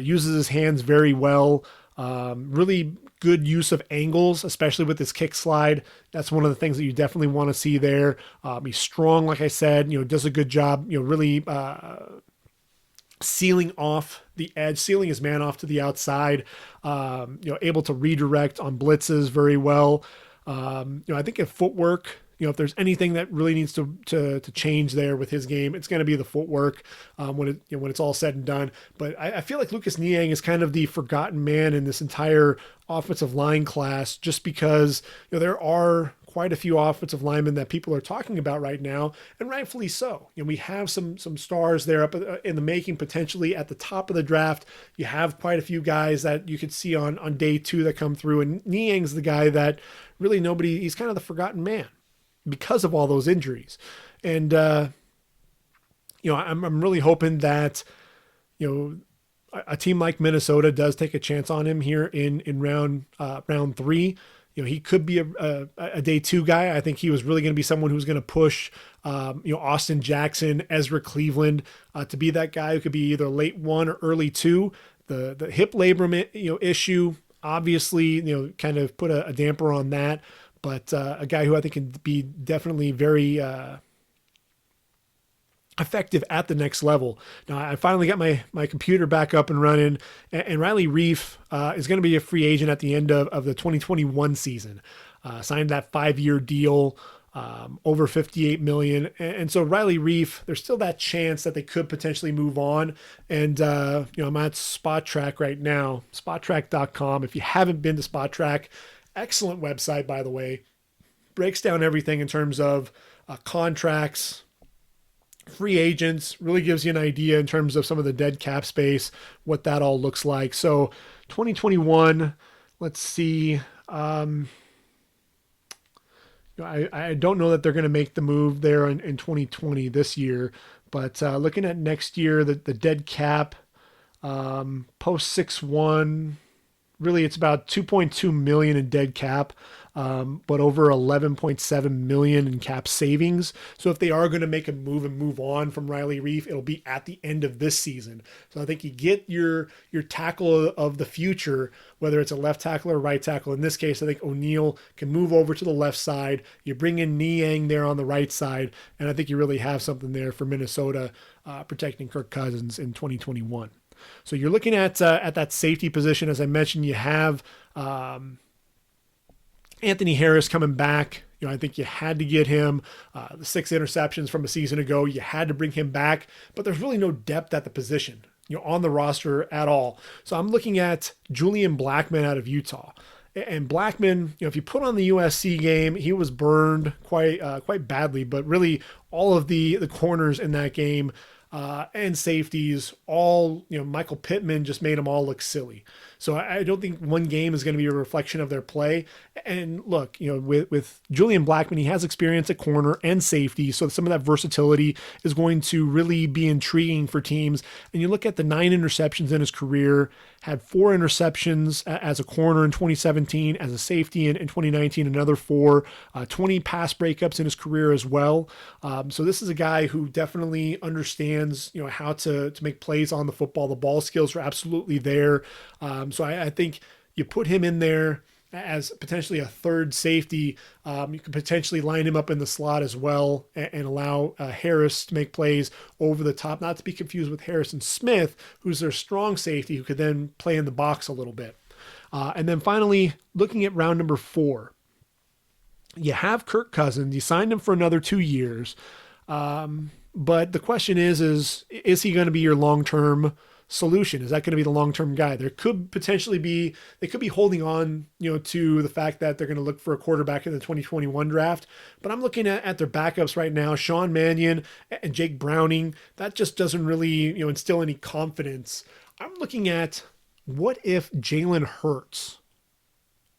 uses his hands very well. Really good use of angles, especially with his kick slide. That's one of the things that you definitely want to see there. He's strong, like I said, does a good job, really sealing off the edge, sealing his man off to the outside, able to redirect on blitzes very well. I think if footwork, if there's anything that really needs to change there with his game, it's going to be the footwork when it's all said and done. But I feel like Lucas Niang is kind of the forgotten man in this entire offensive line class, just because there are quite a few offensive linemen that people are talking about right now, and rightfully so. We have some stars there up in the making, potentially at the top of the draft. You have quite a few guys that you could see on day 2 that come through, and Niang's the guy that really he's kind of the forgotten man because of all those injuries. And, I'm really hoping that, a team like Minnesota does take a chance on him here in round 3. He could be a day 2 guy. I think he was really going to be someone who's going to push, Austin Jackson, Ezra Cleveland, to be that guy who could be either late 1 or early 2. The hip labrum, issue, obviously, kind of put a damper on that. But a guy who I think can be definitely very effective at the next level. Now, I finally got my computer back up and running, and Riley Reiff is going to be a free agent at the end of the 2021 season. Signed that 5-year deal, over $58 million. And so Riley Reiff, there's still that chance that they could potentially move on. And, I'm at Spot Track right now, spottrack.com. If you haven't been to Spot Track, excellent website, by the way. Breaks down everything in terms of contracts, free agents, really gives you an idea in terms of some of the dead cap space, what that all looks like. So 2021, let's see. I don't know that they're going to make the move there in 2020 this year, but looking at next year, the dead cap, post 6-1, really, it's about $2.2 million in dead cap, but over $11.7 million in cap savings. So if they are going to make a move and move on from Riley Reiff, it'll be at the end of this season. So I think you get your tackle of the future, whether it's a left tackle or right tackle. In this case, I think O'Neill can move over to the left side. You bring in Niang there on the right side, and I think you really have something there for Minnesota protecting Kirk Cousins in 2021. So you're looking at that safety position. As I mentioned, you have Anthony Harris coming back. I think you had to get him. The 6 interceptions from a season ago, you had to bring him back. But there's really no depth at the position, on the roster at all. So I'm looking at Julian Blackmon out of Utah. And Blackmon, if you put on the USC game, he was burned quite badly. But really, all of the corners in that game, and safeties, all, Michael Pittman just made them all look silly. So I don't think one game is going to be a reflection of their play. And look, with Julian Blackmon, he has experience at corner and safety. So some of that versatility is going to really be intriguing for teams. And you look at the 9 interceptions in his career, had 4 interceptions as a corner in 2017, as a safety in 2019, another 4, 20 pass breakups in his career as well. So this is a guy who definitely understands, how to make plays on the football. The ball skills are absolutely there. So I think you put him in there as potentially a third safety. You could potentially line him up in the slot as well and allow Harris to make plays over the top, not to be confused with Harrison Smith, who's their strong safety, who could then play in the box a little bit. And then finally, looking at round number 4, you have Kirk Cousins. You signed him for another 2 years. But the question is he going to be your long-term solution? Is that going to be the long-term guy? There could potentially be, they could be holding on, to the fact that they're going to look for a quarterback in the 2021 draft. But I'm looking at their backups right now, Sean Mannion and Jake Browning. That just doesn't really, instill any confidence. I'm looking at, what if Jalen Hurts,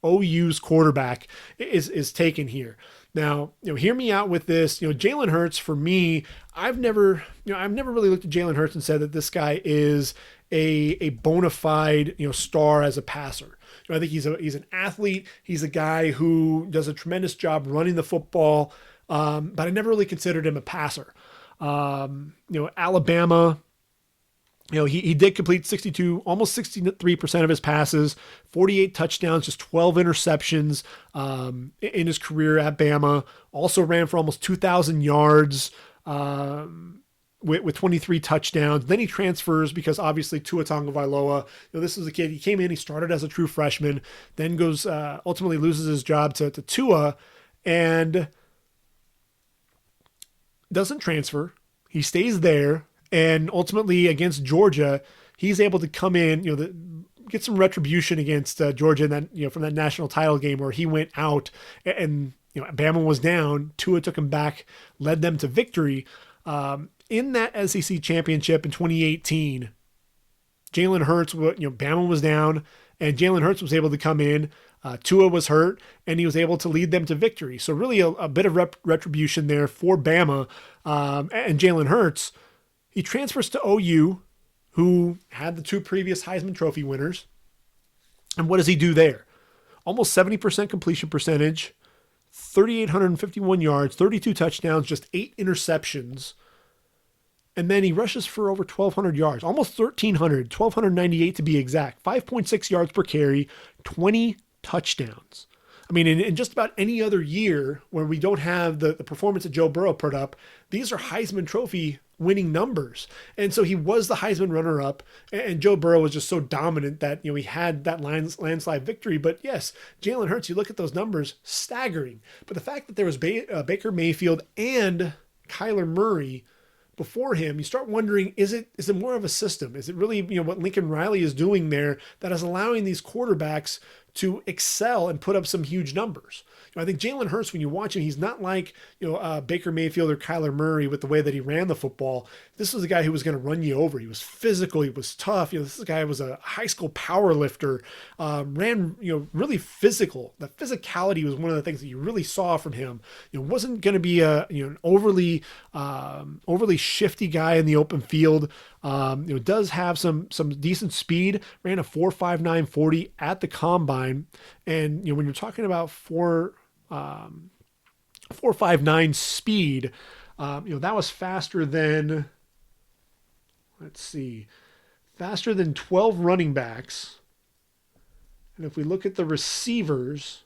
OU's quarterback, is taken here? Now, hear me out with this. Jalen Hurts, for me, I've never really looked at Jalen Hurts and said that this guy is a bona fide, star as a passer. I think he's an athlete. He's a guy who does a tremendous job running the football, but I never really considered him a passer. Alabama, he did complete almost 63% of his passes, 48 touchdowns, just 12 interceptions in his career at Bama. Also ran for almost 2,000 yards with 23 touchdowns. Then he transfers because obviously Tua Tagovailoa, this is a kid, he came in, he started as a true freshman, then goes, ultimately loses his job to Tua and doesn't transfer. He stays there. And ultimately against Georgia, he's able to come in, get some retribution against Georgia in that, from that national title game where he went out and, Bama was down. Tua took him back, led them to victory. In that SEC championship in 2018, Jalen Hurts, Bama was down and Jalen Hurts was able to come in. Tua was hurt and he was able to lead them to victory. So really a bit of retribution there for Bama and Jalen Hurts. He transfers to OU, who had the 2 previous Heisman Trophy winners. And what does he do there? Almost 70% completion percentage, 3,851 yards, 32 touchdowns, just 8 interceptions. And then he rushes for over 1,200 yards, almost 1,300, 1,298 to be exact, 5.6 yards per carry, 20 touchdowns. I mean, in just about any other year where we don't have the performance that Joe Burrow put up, these are Heisman Trophy winning numbers. And so he was the Heisman runner-up, and Joe Burrow was just so dominant that, he had that landslide victory. But yes, Jalen Hurts, you look at those numbers, staggering. But the fact that there was Baker Mayfield and Kyler Murray before him, you start wondering, is it more of a system? Is it really, what Lincoln Riley is doing there that is allowing these quarterbacks to excel and put up some huge numbers? I think Jalen Hurts, when you watch him, he's not like, Baker Mayfield or Kyler Murray with the way that he ran the football. This was a guy who was going to run you over. He was physical. He was tough. This guy was a high school power lifter, ran, really physical. The physicality was one of the things that you really saw from him. Wasn't going to be an overly shifty guy in the open field. Does have some decent speed, ran a 4.59 40 at the combine. And, when you're talking about 4.59 speed, that was faster than 12 running backs. And if we look at the receivers,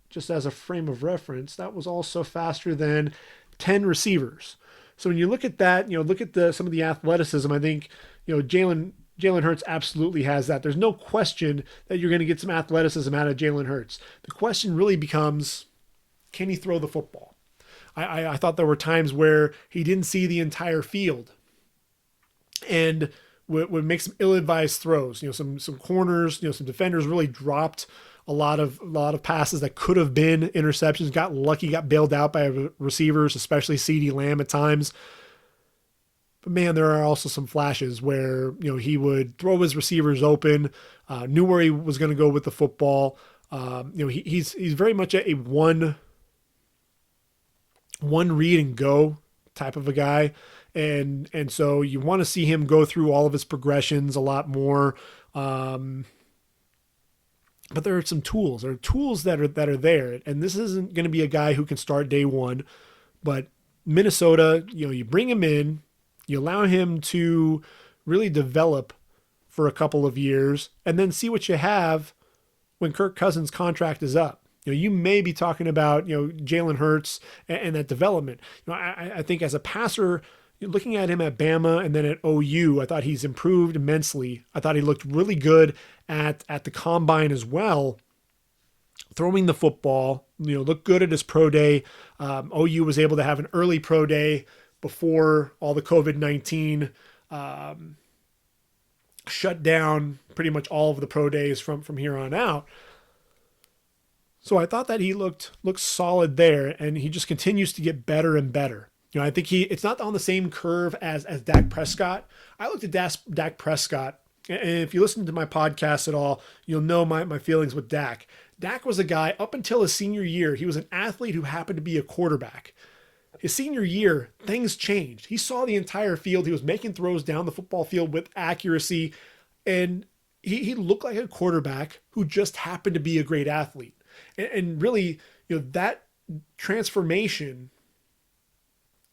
just as a frame of reference, that was also faster than 10 receivers. So when you look at that, look at some of the athleticism, I think, Jalen Hurts absolutely has that. There's no question that you're going to get some athleticism out of Jalen Hurts. The question really becomes, can he throw the football? I thought there were times where he didn't see the entire field and would make some ill-advised throws. Some corners, some defenders really dropped a lot of passes that could have been interceptions, got lucky, got bailed out by receivers, especially CeeDee Lamb at times. But man, there are also some flashes where, he would throw his receivers open, knew where he was going to go with the football. He's very much a one read and go type of a guy. And so you want to see him go through all of his progressions a lot more. But there are some tools. There are tools that are there. And this isn't going to be a guy who can start day one. But Minnesota, you bring him in, you allow him to really develop for a couple of years, and then see what you have when Kirk Cousins' contract is up. You may be talking about, Jalen Hurts and that development. I think as a passer, looking at him at Bama and then at OU, I thought he's improved immensely. I thought he looked really good at the combine as well. Throwing the football, looked good at his pro day. OU was able to have an early pro day before all the COVID-19 shut down pretty much all of the pro days from here on out. So I thought that he looked solid there, and he just continues to get better and better. I think it's not on the same curve as Dak Prescott. I looked at Dak Prescott, and if you listen to my podcast at all, you'll know my feelings with Dak. Dak was a guy, up until his senior year, he was an athlete who happened to be a quarterback. His senior year, things changed. He saw the entire field. He was making throws down the football field with accuracy, and he looked like a quarterback who just happened to be a great athlete. And really, that transformation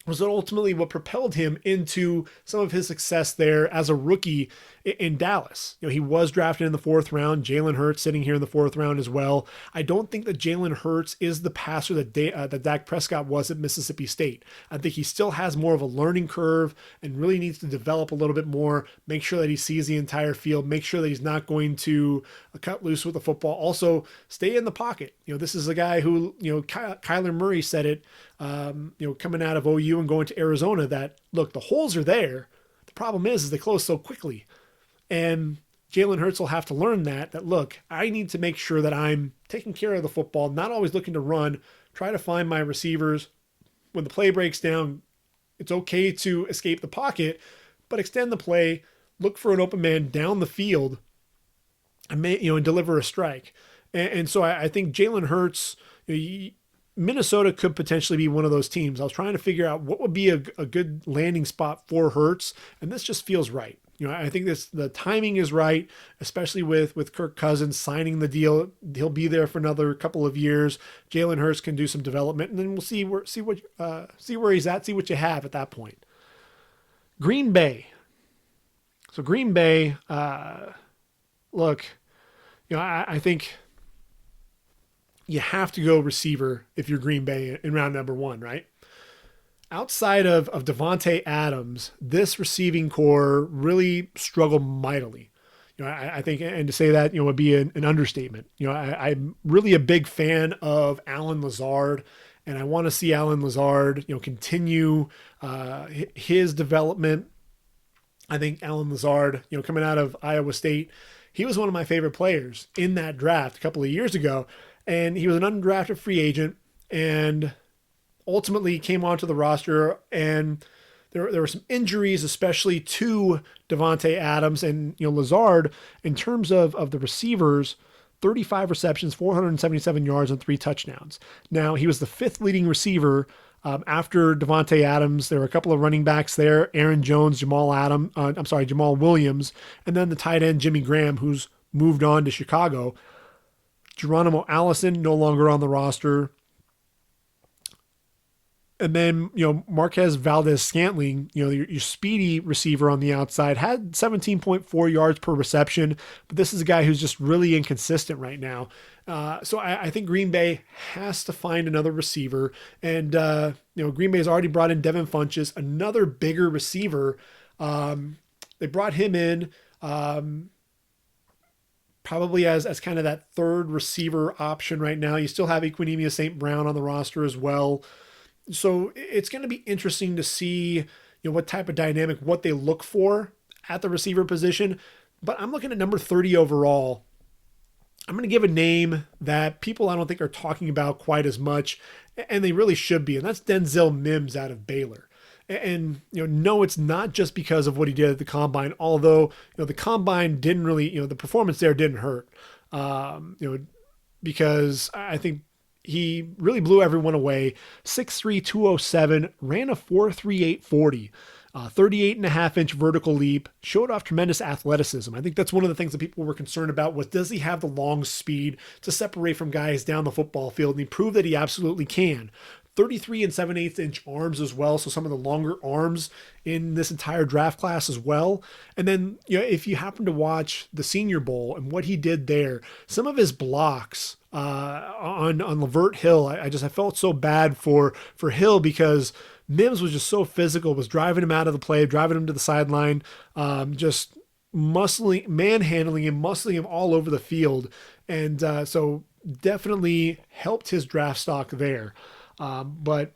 was ultimately what propelled him into some of his success there as a rookie in Dallas. He was drafted in the 4th round. Jalen Hurts sitting here in the 4th round as well. I don't think that Jalen Hurts is the passer that Dak Prescott was at Mississippi State. I think he still has more of a learning curve and really needs to develop a little bit more, make sure that he sees the entire field, make sure that he's not going to cut loose with the football. Also, stay in the pocket. This is a guy who, Kyler Murray said it, coming out of OU and going to Arizona, that look, the holes are there. The problem is they close so quickly. And Jalen Hurts will have to learn that look, I need to make sure that I'm taking care of the football, not always looking to run, try to find my receivers. When the play breaks down, it's okay to escape the pocket, but extend the play, look for an open man down the field, and deliver a strike. And so I think Jalen Hurts, Minnesota could potentially be one of those teams. I was trying to figure out what would be a good landing spot for Hurts, and this just feels right. I think the timing is right, especially with Kirk Cousins signing the deal. He'll be there for another couple of years. Jalen Hurts can do some development, and then we'll see where he's at, see what you have at that point. Green Bay. So Green Bay, look, I think you have to go receiver if you're Green Bay in round number 1, right? Outside of Devontae Adams, this receiving core really struggled mightily. I think, and to say that, would be an understatement. I'm really a big fan of Allen Lazard, and I want to see Allen Lazard, continue his development. I think Allen Lazard, coming out of Iowa State, he was one of my favorite players in that draft a couple of years ago, and he was an undrafted free agent, and ultimately came onto the roster, and there were some injuries, especially to Devontae Adams and Lazard. In terms of the receivers, 35 receptions, 477 yards, and 3 touchdowns. Now, he was the 5th leading receiver after Devontae Adams. There were a couple of running backs there: Aaron Jones, Jamal Williams, and then the tight end Jimmy Graham, who's moved on to Chicago. Geronimo Allison no longer on the roster. And then, Marquez Valdez-Scantling, your speedy receiver on the outside, had 17.4 yards per reception, but this is a guy who's just really inconsistent right now. So I think Green Bay has to find another receiver. And, Green Bay has already brought in Devin Funchess, another bigger receiver. They brought him in probably as kind of that third receiver option right now. You still have Equanimeous St. Brown on the roster as well. So it's going to be interesting to see, what type of dynamic, what they look for at the receiver position. But I'm looking at number 30 overall. I'm going to give a name that people I don't think are talking about quite as much, and they really should be, and that's Denzel Mims out of Baylor. And no, it's not just because of what he did at the combine, although the combine didn't really, the performance there didn't hurt. Because I think he really blew everyone away. 6'3", 207, ran a 4.38 40. 38.5-inch vertical leap, showed off tremendous athleticism. I think that's one of the things that people were concerned about was, does he have the long speed to separate from guys down the football field? And he proved that he absolutely can. 33 and 7/8 inch arms as well. So some of the longer arms in this entire draft class as well. And then, if you happen to watch the Senior Bowl and what he did there, some of his blocks on Levert Hill, I felt so bad for Hill because Mims was just so physical, was driving him out of the play, driving him to the sideline, just manhandling him, muscling him all over the field. And so definitely helped his draft stock there. But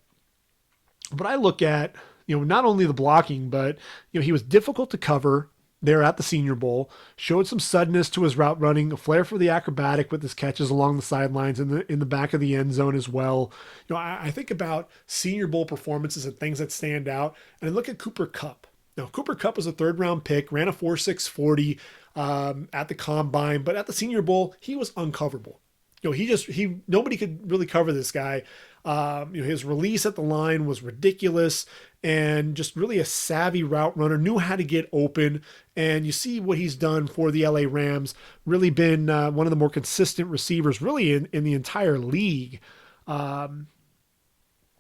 I look at, not only the blocking, but, he was difficult to cover there at the Senior Bowl, showed some suddenness to his route running, a flair for the acrobatic with his catches along the sidelines in the back of the end zone as well. I think about Senior Bowl performances and things that stand out, and I look at Cooper Kupp. Now, Cooper Kupp was a third-round pick, ran a 4.6 40 at the combine, but at the Senior Bowl, he was uncoverable. Nobody could really cover this guy. His release at the line was ridiculous and just really a savvy route runner, knew how to get open. And you see what he's done for the LA Rams, really been one of the more consistent receivers really in the entire league. Mims,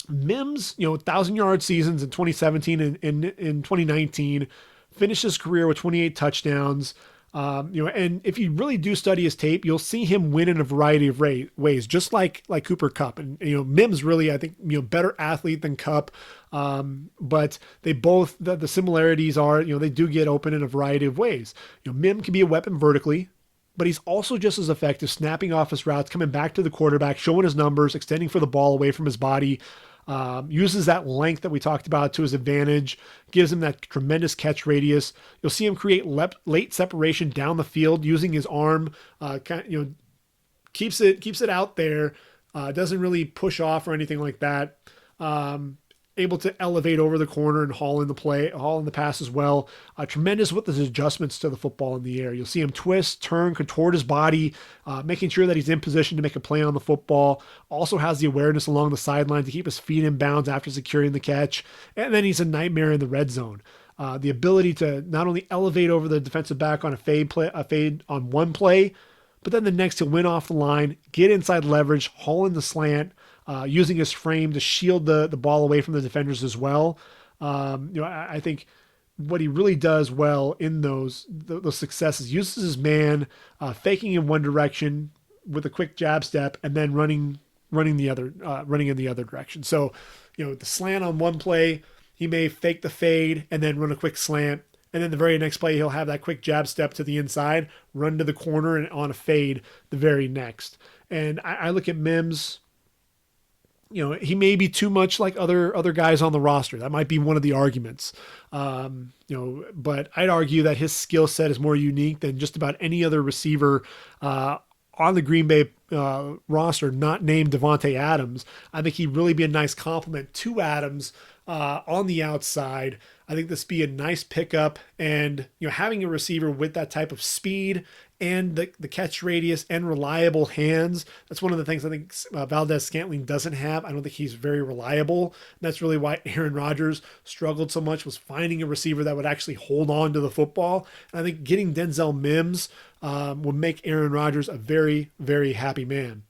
1,000-yard seasons in 2017 and in 2019, finished his career with 28 touchdowns. And if you really do study his tape, you'll see him win in a variety of ways, just like Cooper Kupp. And, Mims really, I think, better athlete than Kupp. But they both, the similarities are, they do get open in a variety of ways. Mim can be a weapon vertically, but he's also just as effective snapping off his routes, coming back to the quarterback, showing his numbers, extending for the ball away from his body. Uses that length that we talked about to his advantage, gives him that tremendous catch radius. You'll see him create late separation down the field using his arm. Keeps it out there. Doesn't really push off or anything like that. Able to elevate over the corner and haul in the pass as well. Tremendous with his adjustments to the football in the air. You'll see him twist, turn, contort his body, making sure that he's in position to make a play on the football. Also has the awareness along the sideline to keep his feet in bounds after securing the catch. And then he's a nightmare in the red zone. The ability to not only elevate over the defensive back on a fade on one play, but then the next he'll win off the line, get inside leverage, haul in the slant, using his frame to shield the ball away from the defenders as well. I think what he really does well in those successes, uses his man, faking in one direction with a quick jab step, and then running in the other direction. So, the slant on one play, he may fake the fade and then run a quick slant. And then the very next play, he'll have that quick jab step to the inside, run to the corner, and on a fade the very next. And I look at Mims, he may be too much like other guys on the roster. That might be one of the arguments. But I'd argue that his skill set is more unique than just about any other receiver on the Green Bay roster, not named Devontae Adams. I think he'd really be a nice complement to Adams on the outside. I think this be a nice pickup, and having a receiver with that type of speed and the catch radius and reliable hands, that's one of the things I think Valdez-Scantling doesn't have. I don't think he's very reliable. And that's really why Aaron Rodgers struggled so much, was finding a receiver that would actually hold on to the football. And I think getting Denzel Mims would make Aaron Rodgers a very, very happy man.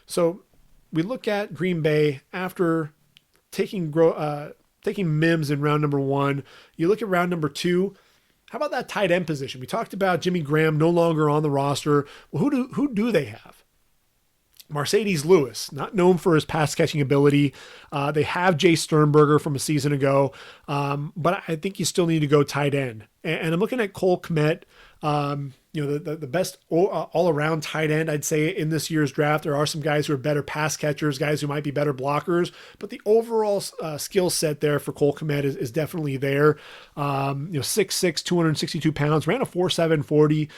So we look at Green Bay after taking Mims in round number 1. You look at round number 2. How about that tight end position? We talked about Jimmy Graham no longer on the roster. Well, who do they have? Mercedes Lewis, not known for his pass catching ability. They have Jay Sternberger from a season ago, but I think you still need to go tight end. And I'm looking at Cole Kmet, the best all-around tight end, I'd say, in this year's draft. There are some guys who are better pass catchers, guys who might be better blockers, but the overall skill set there for Cole Kmet is definitely there. 6'6", 262 pounds, ran a 4.7 40.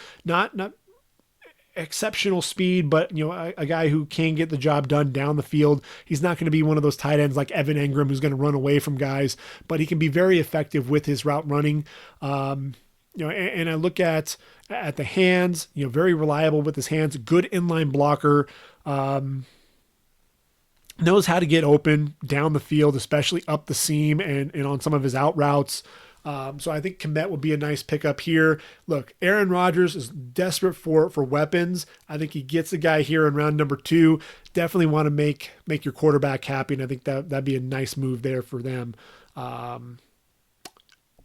exceptional speed, but a guy who can get the job done down the field. He's not going to be one of those tight ends like Evan Engram who's going to run away from guys, but he can be very effective with his route running. And I look at the hands, very reliable with his hands, good inline blocker, knows how to get open down the field, especially up the seam and on some of his out routes. So I think Kmet would be a nice pickup here. Look, Aaron Rodgers is desperate for weapons. I think he gets a guy here in round number 2. Definitely want to make your quarterback happy, and I think that'd be a nice move there for them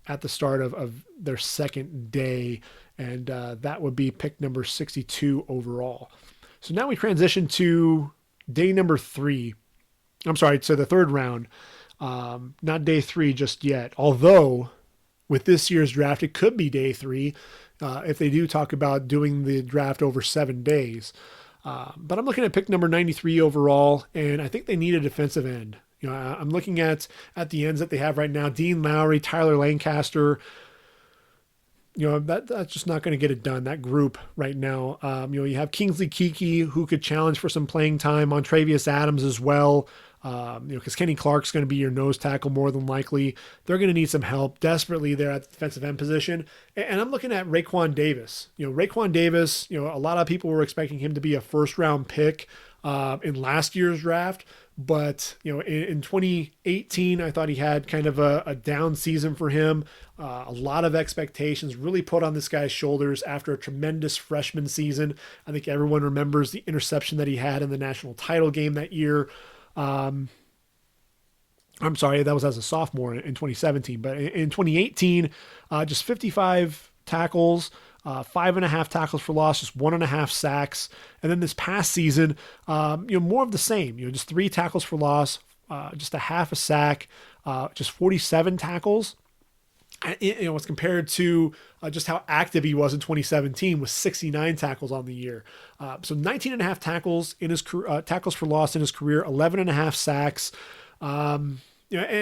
at the start of their second day, and that would be pick number 62 overall. So now we transition to day number 3. I'm sorry, so the third round. Not day 3 just yet, although with this year's draft, it could be day 3 if they do talk about doing the draft over 7 days. But I'm looking at pick number 93 overall, and I think they need a defensive end. I'm looking at the ends that they have right now: Dean Lowry, Tyler Lancaster. That's just not going to get it done, that group right now. You have Kingsley Keke, who could challenge for some playing time, on Travius Adams as well. Because Kenny Clark's going to be your nose tackle more than likely. They're going to need some help desperately there at the defensive end position. And I'm looking at Raekwon Davis. Raekwon Davis, a lot of people were expecting him to be a first-round pick in last year's draft. But, in 2018, I thought he had kind of a down season for him. A lot of expectations really put on this guy's shoulders after a tremendous freshman season. I think everyone remembers the interception that he had in the national title game that year. I'm sorry, that was as a sophomore in 2017, but in 2018, just 55 tackles, 5.5 tackles for loss, just 1.5 sacks. And then this past season, more of the same, just 3 tackles for loss, just a half a sack, just 47 tackles. As compared to just how active he was in 2017 with 69 tackles on the year. So 19.5 tackles in his tackles for loss in his career, 11.5 sacks. And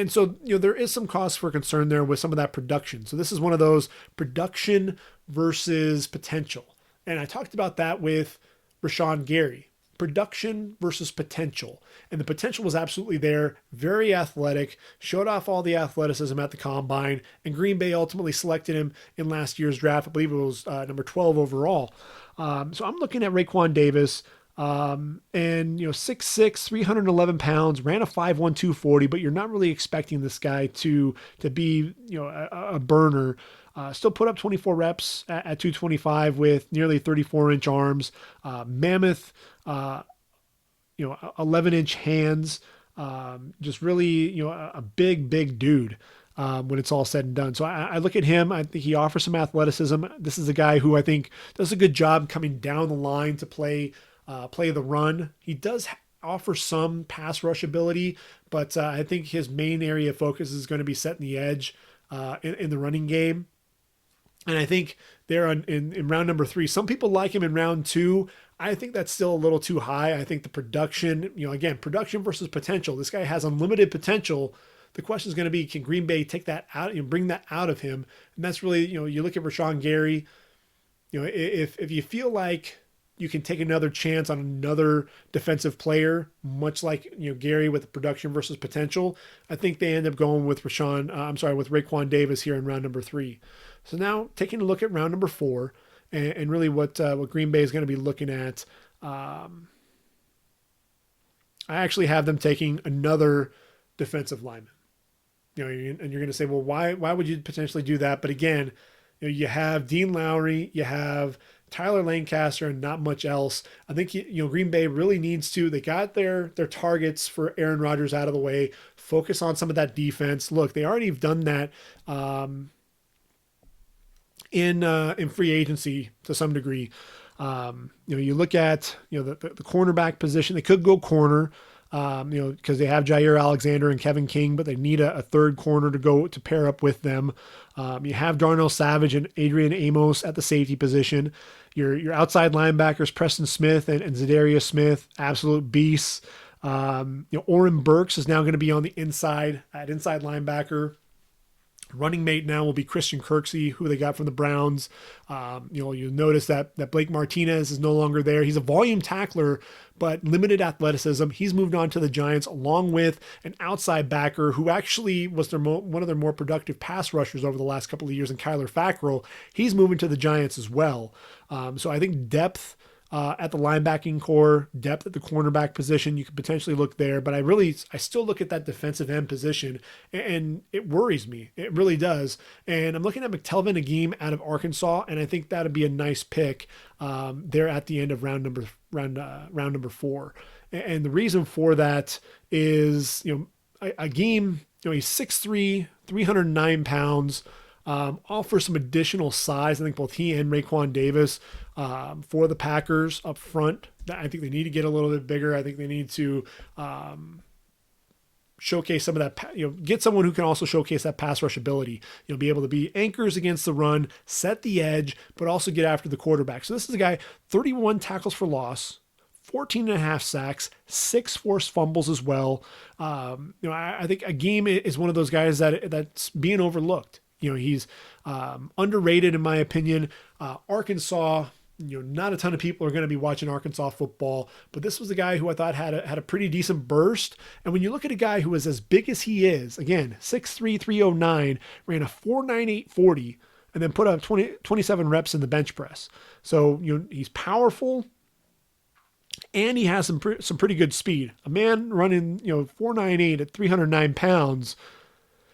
so, there is some cause for concern there with some of that production. So this is one of those production versus potential. And I talked about that with Rashawn Gary. Production versus potential. And the potential was absolutely there. Very athletic. Showed off all the athleticism at the combine. And Green Bay ultimately selected him in last year's draft. I believe it was number 12 overall. So I'm looking at Raekwon Davis. And 6'6", 311 pounds, ran a 5'1", 240, but you're not really expecting this guy to be a burner. Still put up 24 reps at 225 with nearly 34-inch arms. Mammoth 11-inch hands, just really, a big dude when it's all said and done. So I look at him. I think he offers some athleticism. This is a guy who I think does a good job coming down the line to play the run. He does offer some pass rush ability, but I think his main area of focus is going to be setting the edge in the running game. And I think there in round number 3, some people like him in round 2. I think that's still a little too high. I think the production, again, production versus potential. This guy has unlimited potential. The question is going to be, can Green Bay take that out and bring that out of him? And that's really, you look at Rashawn Gary, if you feel like you can take another chance on another defensive player, much like Gary with production versus potential, I think they end up going with with Raekwon Davis here in round number 3. So now taking a look at round number 4 and really what Green Bay is going to be looking at. I actually have them taking another defensive lineman. And you're going to say, well, why would you potentially do that? But again, you have Dean Lowry, you have Tyler Lancaster, and not much else. I think Green Bay really needs to. They got their targets for Aaron Rodgers out of the way. Focus on some of that defense. Look, they already have done that in free agency to some degree. You look at the cornerback position. They could go corner. Because they have Jair Alexander and Kevin King, but they need a third corner to pair up with them. You have Darnell Savage and Adrian Amos at the safety position. Your outside linebackers, Preston Smith and Zadarius Smith, absolute beasts. Oren Burks is now going to be on the inside at inside linebacker. Running mate now will be Christian Kirksey, who they got from the Browns. You'll notice that Blake Martinez is no longer there. He's a volume tackler, but limited athleticism. He's moved on to the Giants, along with an outside backer who actually was one of their more productive pass rushers over the last couple of years, in Kyler Fackrell. He's moving to the Giants as well. So I think depth at the linebacking core, depth at the cornerback position, you could potentially look there. But I still look at that defensive end position, and it worries me. It really does. And I'm looking at McTelvin Agim out of Arkansas, and I think that'd be a nice pick there at the end of round number 4. And the reason for that is, Agim, he's 6'3", 309 pounds. Offer some additional size. I think both he and Raekwon Davis for the Packers up front. I think they need to get a little bit bigger. I think they need to showcase some of that, get someone who can also showcase that pass rush ability, be able to be anchors against the run, set the edge, but also get after the quarterback. So this is a guy, 31 tackles for loss, 14 and a half sacks, 6 forced fumbles as well. I think Agim is one of those guys that's being overlooked. He's underrated in my opinion. Arkansas, not a ton of people are going to be watching Arkansas football, but this was a guy who I thought had a pretty decent burst. And when you look at a guy who is as big as he is, again, 6'3", 309, ran a 4.98 40, and then put up 27 reps in the bench press. So, he's powerful, and he has some pretty good speed. A man running, 4.98 at 309 pounds,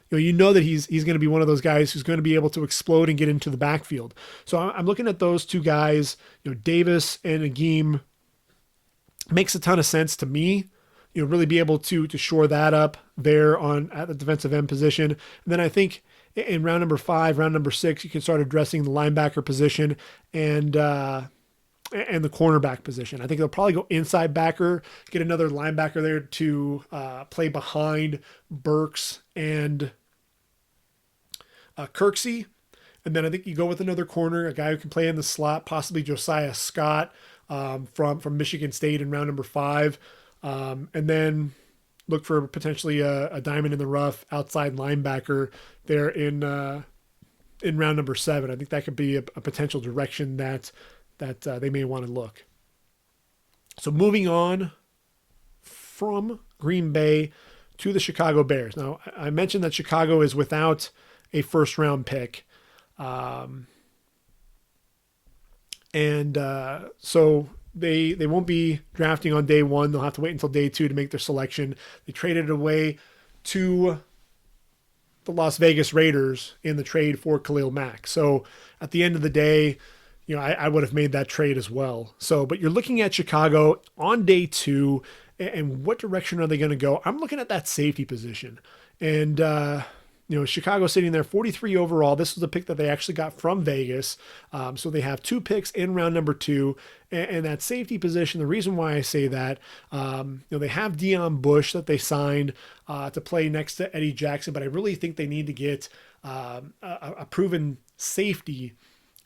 that he's going to be one of those guys who's going to be able to explode and get into the backfield. So I'm looking at those two guys, Davis and Agim. Makes a ton of sense to me. Really be able to shore that up there at the defensive end position. And then I think in round number 5, round number 6, you can start addressing the linebacker position and the cornerback position. I think they'll probably go inside backer, get another linebacker there to play behind Burks and Kirksey. And then I think you go with another corner, a guy who can play in the slot, possibly Josiah Scott from Michigan State in round number 5. And then look for potentially a diamond in the rough outside linebacker there in round number 7. I think that could be a potential direction that they may want to look. So moving on from Green Bay to the Chicago Bears. Now, I mentioned that Chicago is without a first-round pick. So they won't be drafting on day 1. They'll have to wait until day 2 to make their selection. They traded it away to the Las Vegas Raiders in the trade for Khalil Mack. So at the end of the day, I would have made that trade as well. So, but you're looking at Chicago on day 2, and what direction are they going to go? I'm looking at that safety position. And, Chicago sitting there 43 overall. This was a pick that they actually got from Vegas. So they have 2 picks in round number 2. And that safety position, the reason why I say that, they have Deion Bush that they signed to play next to Eddie Jackson, but I really think they need to get a proven safety.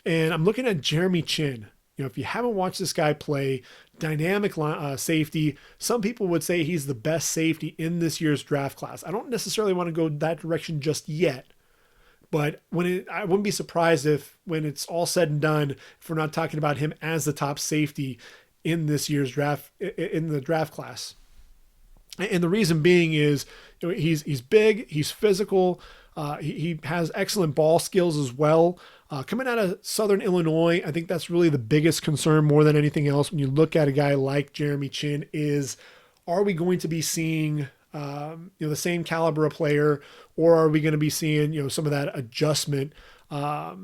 And I'm looking at Jeremy Chin. If you haven't watched this guy play, dynamic safety, some people would say he's the best safety in this year's draft class. I don't necessarily want to go that direction just yet, but I wouldn't be surprised if, when it's all said and done, if we're not talking about him as the top safety in this year's draft, in the draft class. And the reason being is, he's big, he's physical, he has excellent ball skills as well. Coming out of Southern Illinois, I think that's really the biggest concern more than anything else when you look at a guy like Jeremy Chin is, are we going to be seeing the same caliber of player, or are we going to be seeing some of that adjustment? I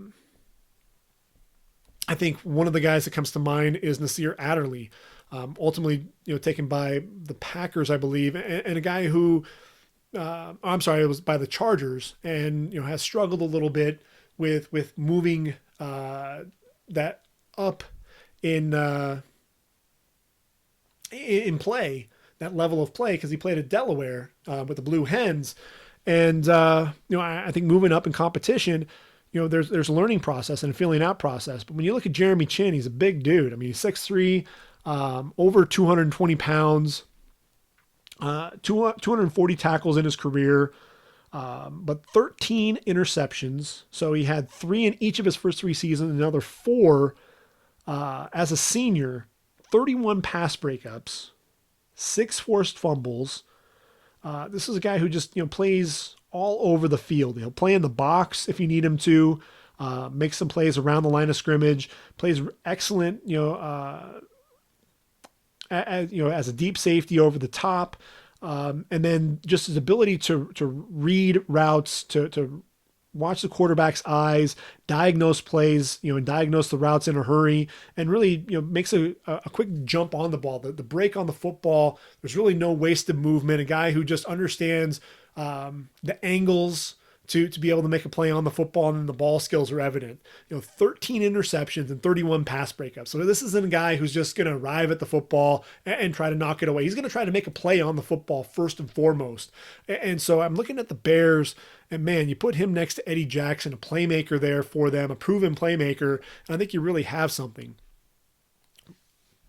think one of the guys that comes to mind is Nasir Adderley, ultimately taken by the Packers, I believe, and a guy who it was by the Chargers, and has struggled a little bit with moving that up in play, that level of play, because he played at Delaware with the Blue Hens, and I think moving up in competition, there's a learning process and a feeling out process. But when you look at Jeremy Chin, he's a big dude. I mean, he's 6'3", over 220 pounds, 240 tackles in his career. but 13 interceptions. So he had 3 in each of his first 3 seasons, another 4 as a senior, 31 pass breakups, 6 forced fumbles. This is a guy who just plays all over the field. He'll play in the box if you need him to, make some plays around the line of scrimmage, plays excellent, as a deep safety over the top. And then just his ability to read routes, to watch the quarterback's eyes, diagnose plays, and diagnose the routes in a hurry, and really, makes a quick jump on the ball. The break on the football, there's really no wasted movement. A guy who just understands the angles to be able to make a play on the football, and then the ball skills are evident. 13 interceptions and 31 pass breakups. So this isn't a guy who's just going to arrive at the football and try to knock it away. He's going to try to make a play on the football first and foremost. And so I'm looking at the Bears, and man, you put him next to Eddie Jackson, a playmaker there for them, a proven playmaker, and I think you really have something.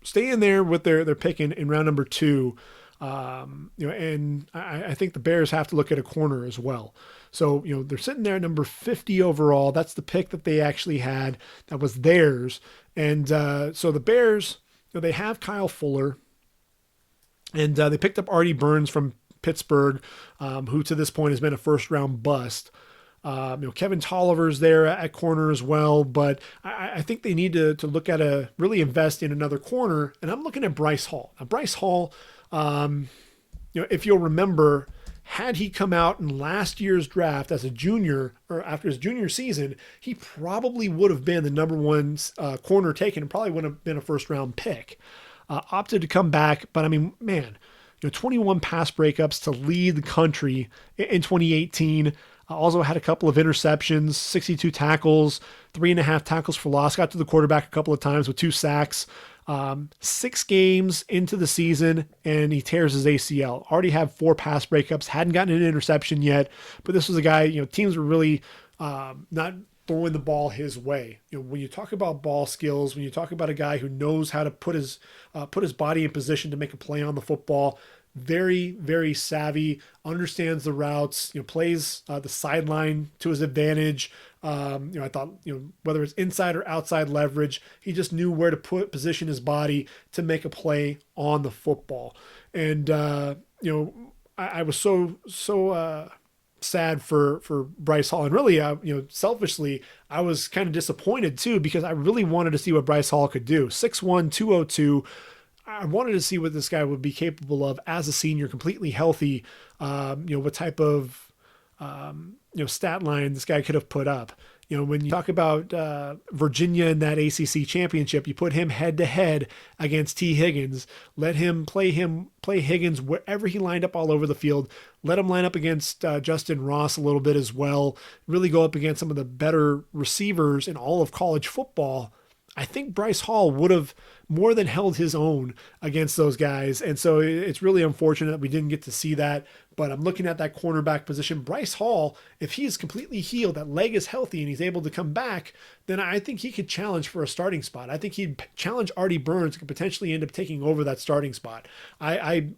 Stay in there with their pick in round number 2. And I think the Bears have to look at a corner as well. So, they're sitting there at number 50 overall. That's the pick that they actually had. That was theirs. And so the Bears, they have Kyle Fuller, and they picked up Artie Burns from Pittsburgh, who to this point has been a first-round bust. Kevin Tolliver's there at corner as well, but I think they need to look at really invest in another corner, and I'm looking at Bryce Hall. Now, Bryce Hall, if you'll remember, had he come out in last year's draft as a junior or after his junior season, he probably would have been the number 1 corner taken and probably would have been a first-round pick. Opted to come back, but I mean, man, 21 pass breakups to lead the country in 2018. Also had a couple of interceptions, 62 tackles, 3.5 tackles for loss. Got to the quarterback a couple of times with 2 sacks. 6 games into the season, and he tears his ACL. Already had 4 pass breakups, hadn't gotten an interception yet, but this was a guy, teams were really not throwing the ball his way. When you talk about ball skills, when you talk about a guy who knows how to put his body in position to make a play on the football, very, very savvy, understands the routes, plays the sideline to his advantage. I thought, whether it's inside or outside leverage, he just knew where to position his body to make a play on the football. And, I was so sad for Bryce Hall. And really, selfishly, I was kind of disappointed too, because I really wanted to see what Bryce Hall could do. 6'1", 202. I wanted to see what this guy would be capable of as a senior, completely healthy. What type of, stat line this guy could have put up. When you talk about Virginia in that ACC championship, you put him head to head against T. Higgins. Let him play Higgins wherever he lined up all over the field. Let him line up against Justin Ross a little bit as well. Really go up against some of the better receivers in all of college football. I think Bryce Hall would have more than held his own against those guys. And so it's really unfortunate that we didn't get to see that. But I'm looking at that cornerback position. Bryce Hall, if he's completely healed, that leg is healthy, and he's able to come back, then I think he could challenge for a starting spot. I think he'd challenge Artie Burns and could potentially end up taking over that starting spot. I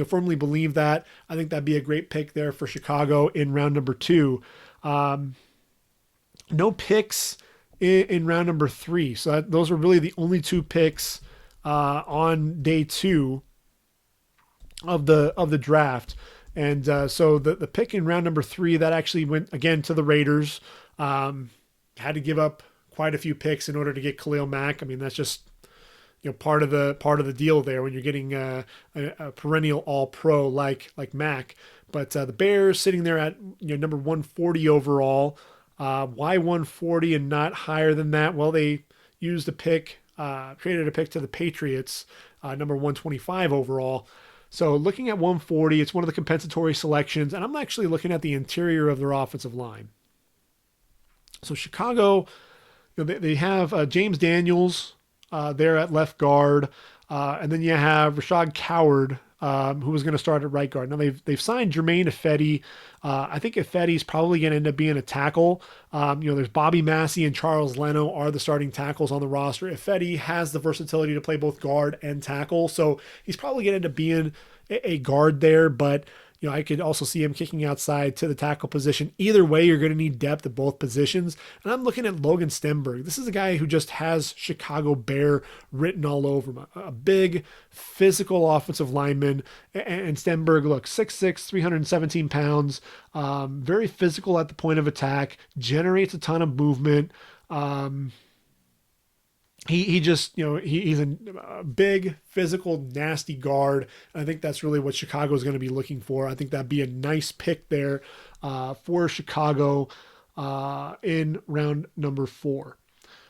firmly believe that. I think that'd be a great pick there for Chicago in round number 2. No picks in round number 3. So those are really the only 2 picks on day 2 of the draft. And so the pick in round number 3, that actually went again to the Raiders. Had to give up quite a few picks in order to get Khalil Mack. I mean, that's just part of the deal there when you're getting a perennial All-Pro like Mack. But the Bears sitting there at number 140 overall. Why 140 and not higher than that? Well, they used a pick, traded a pick to the Patriots, number 125 overall. So looking at 140, it's one of the compensatory selections, and I'm actually looking at the interior of their offensive line. So Chicago, they have James Daniels there at left guard, and then you have Rashad Coward, who was going to start at right guard. Now they've signed Jermaine Ifedi. I think Ifedi's probably going to end up being a tackle. There's Bobby Massey and Charles Leno are the starting tackles on the roster. Ifedi has the versatility to play both guard and tackle, so he's probably going to end up being a guard there. But I could also see him kicking outside to the tackle position. Either way, you're going to need depth at both positions. And I'm looking at Logan Stenberg. This is a guy who just has Chicago Bear written all over him. A big, physical offensive lineman. And Stenberg, look, 6'6", 317 pounds, very physical at the point of attack, generates a ton of movement. He just, he's a big, physical, nasty guard. I think that's really what Chicago is going to be looking for. I think that'd be a nice pick there for Chicago in round number 4.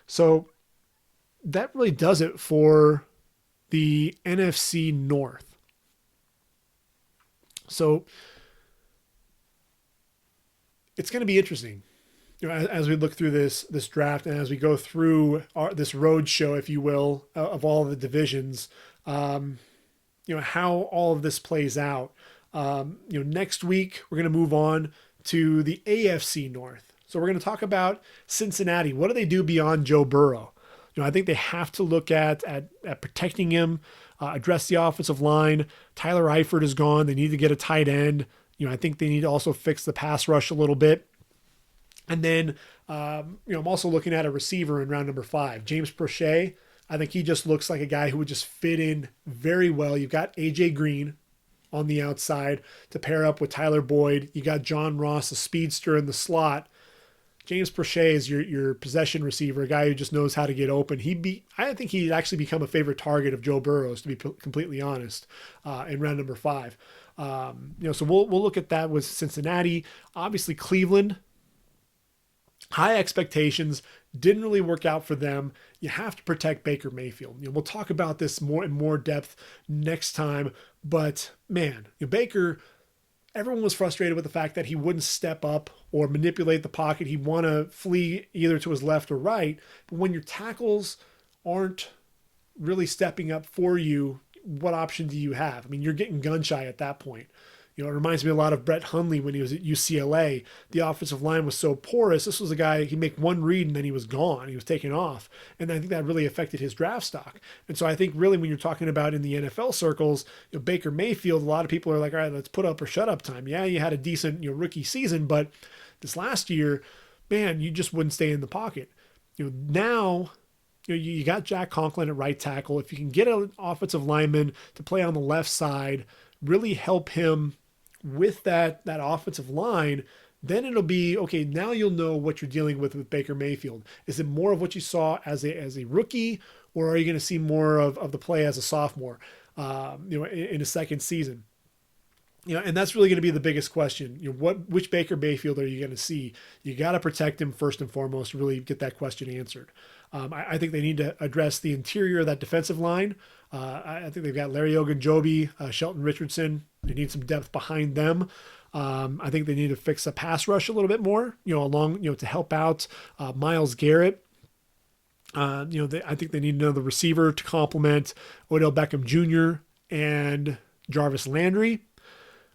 So that really does it for the NFC North. So it's going to be interesting. As we look through this draft and as we go through this road show, if you will, of all the divisions, how all of this plays out. Next week we're going to move on to the AFC North. So we're going to talk about Cincinnati. What do they do beyond Joe Burrow? I think they have to look at protecting him, address the offensive line. Tyler Eifert is gone. They need to get a tight end. I think they need to also fix the pass rush a little bit. And then, I'm also looking at a receiver in round number 5, James Prochet. I think he just looks like a guy who would just fit in very well. You've got AJ Green on the outside to pair up with Tyler Boyd. You got John Ross, a speedster in the slot. James Prochet is your possession receiver, a guy who just knows how to get open. I think he'd actually become a favorite target of Joe Burrow's, to be completely honest, in round number 5. So we'll look at that with Cincinnati. Obviously, Cleveland. High expectations, didn't really work out for them. You have to protect Baker Mayfield. We'll talk about this more in more depth next time. But man, Baker, everyone was frustrated with the fact that he wouldn't step up or manipulate the pocket. He'd want to flee either to his left or right. But when your tackles aren't really stepping up for you, what option do you have? I mean, you're getting gun shy at that point. It reminds me a lot of Brett Hundley when he was at UCLA. The offensive line was so porous. This was a guy, he'd make one read and then he was gone. He was taken off. And I think that really affected his draft stock. And so I think really when you're talking about in the NFL circles, Baker Mayfield, a lot of people are like, all right, let's put up or shut up time. Yeah, you had a decent rookie season, but this last year, man, you just wouldn't stay in the pocket. Now you got Jack Conklin at right tackle. If you can get an offensive lineman to play on the left side, really help him with that offensive line, then it'll be, okay, now you'll know what you're dealing with Baker Mayfield. Is it more of what you saw as a rookie, or are you going to see more of the play as a sophomore, in a second season? And that's really going to be the biggest question. Which Baker Mayfield are you going to see? You got to protect him first and foremost to really get that question answered. I think they need to address the interior of that defensive line. I think they've got Larry Ogunjobi, Shelton Richardson. They need some depth behind them. I think they need to fix the pass rush a little bit more, to help out Myles Garrett. I think they need another receiver to complement Odell Beckham Jr. and Jarvis Landry.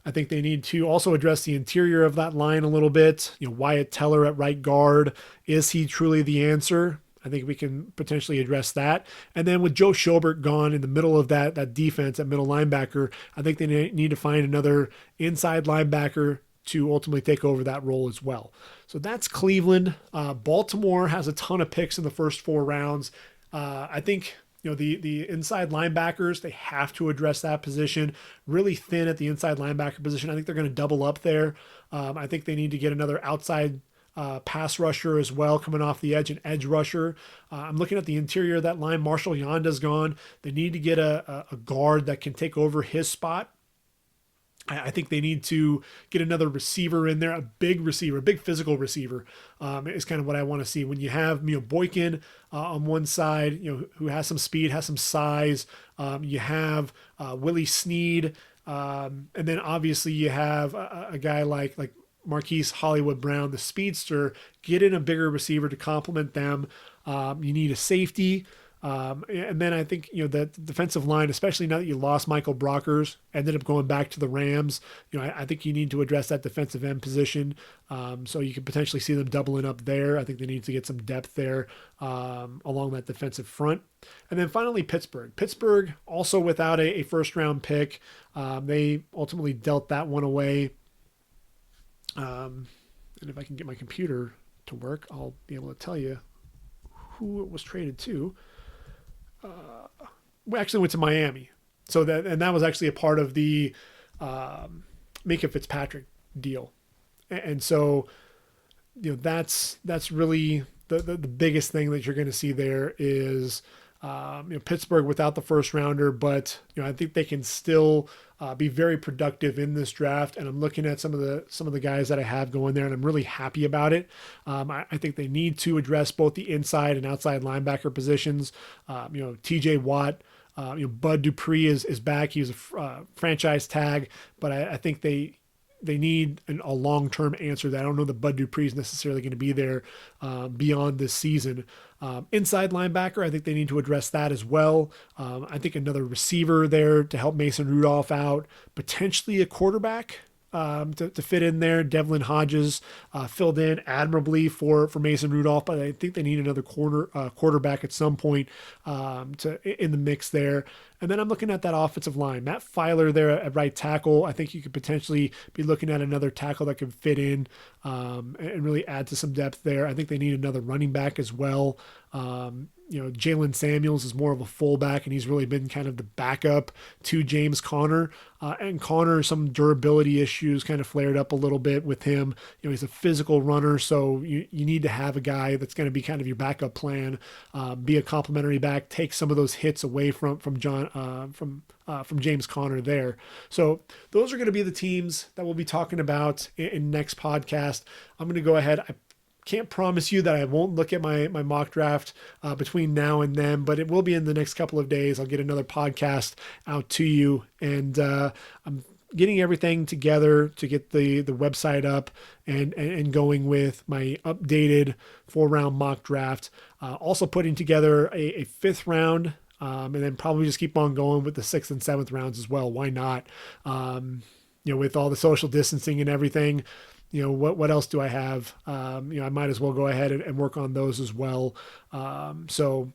I think they need to also address the interior of that line a little bit. Wyatt Teller at right guard. Is he truly the answer? I think we can potentially address that. And then with Joe Schobert gone in the middle of that defense at middle linebacker, I think they need to find another inside linebacker to ultimately take over that role as well. So that's Cleveland. Baltimore has a ton of picks in the first 4 rounds. I think the inside linebackers, they have to address that position. Really thin at the inside linebacker position. I think they're going to double up there. I think they need to get another outside pass rusher as well, coming off the edge, an edge rusher. I'm looking at the interior of that line. Marshall Yanda's gone. They need to get a guard that can take over his spot. I think they need to get another receiver in there, a big receiver, a big physical receiver is kind of what I want to see. When you have Boykin on one side, who has some speed, has some size. You have Willie Snead, and then obviously you have a guy like Marquise Hollywood Brown, the speedster. Get in a bigger receiver to complement them. You need a safety. And then I think, the defensive line, especially now that you lost Michael Brockers, ended up going back to the Rams. I think you need to address that defensive end position. So you could potentially see them doubling up there. I think they need to get some depth there along that defensive front. And then finally, Pittsburgh. Pittsburgh also without a first round pick. They ultimately dealt that one away. And if I can get my computer to work, I'll be able to tell you who it was traded to. We actually went to Miami. That was actually a part of the Minka Fitzpatrick deal. And so, that's really the biggest thing that you're going to see there is, Pittsburgh without the first rounder, but I think they can still be very productive in this draft. And I'm looking at some of the guys that I have going there, and I'm really happy about it. I think they need to address both the inside and outside linebacker positions. T.J. Watt, Bud Dupree is back. He was a franchise tag, but I think they need a long-term answer that I don't know that Bud Dupree is necessarily going to be there beyond this season. Inside linebacker, I think they need to address that as well. I think another receiver there to help Mason Rudolph out, potentially a quarterback to fit in there. Devlin Hodges filled in admirably for Mason Rudolph, but I think they need another quarterback at some point in the mix there. And then I'm looking at that offensive line. Matt Filer there at right tackle. I think you could potentially be looking at another tackle that could fit in and really add to some depth there. I think they need another running back as well. Jalen Samuels is more of a fullback, and he's really been kind of the backup to James Conner. And Conner, some durability issues kind of flared up a little bit with him. He's a physical runner, so you need to have a guy that's going to be kind of your backup plan, be a complimentary back, take some of those hits away from James Conner there. So those are going to be the teams that we'll be talking about in next podcast. I'm going to go ahead. I can't promise you that I won't look at my mock draft between now and then, but it will be in the next couple of days. I'll get another podcast out to you, and I'm getting everything together to get the website up and going with my updated 4-round mock draft. Also putting together a 5th round, and then probably just keep on going with the 6th and 7th rounds as well. Why not? With all the social distancing and everything, what else do I have? I might as well go ahead and work on those as well. So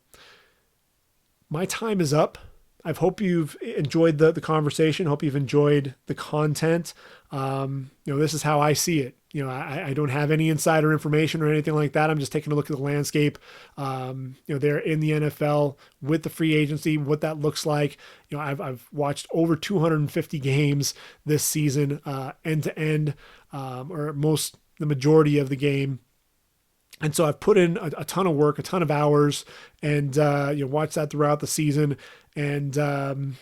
my time is up. I hope you've enjoyed the conversation. Hope you've enjoyed the content. This is how I see it. I don't have any insider information or anything like that. I'm just taking a look at the landscape. They're in the NFL with the free agency, what that looks like. I've watched over 250 games this season, end to end, or the majority of the game. And so I've put in a ton of work, a ton of hours, and watched that throughout the season. And to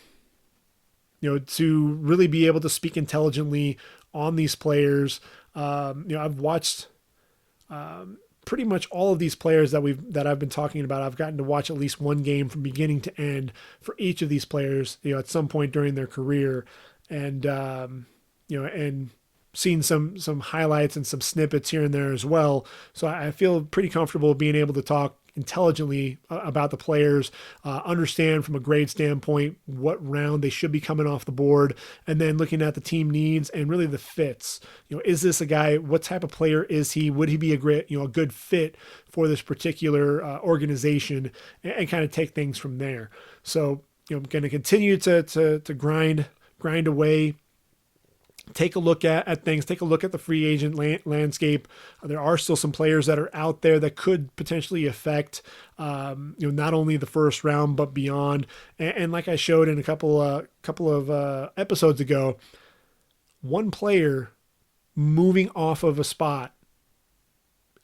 really be able to speak intelligently on these players. I've watched pretty much all of these players that I've been talking about. I've gotten to watch at least one game from beginning to end for each of these players, at some point during their career, and and seen some highlights and some snippets here and there as well. So I feel pretty comfortable being able to talk intelligently about the players, understand from a grade standpoint what round they should be coming off the board, and then looking at the team needs and really the fits. Is this a guy? What type of player is he? Would he be a good fit for this particular organization, and kind of take things from there. So I'm going to continue to grind away. Take a look at things, take a look at the free agent landscape. There are still some players that are out there that could potentially affect, not only the first round, but beyond. And like I showed in a couple of episodes ago, one player moving off of a spot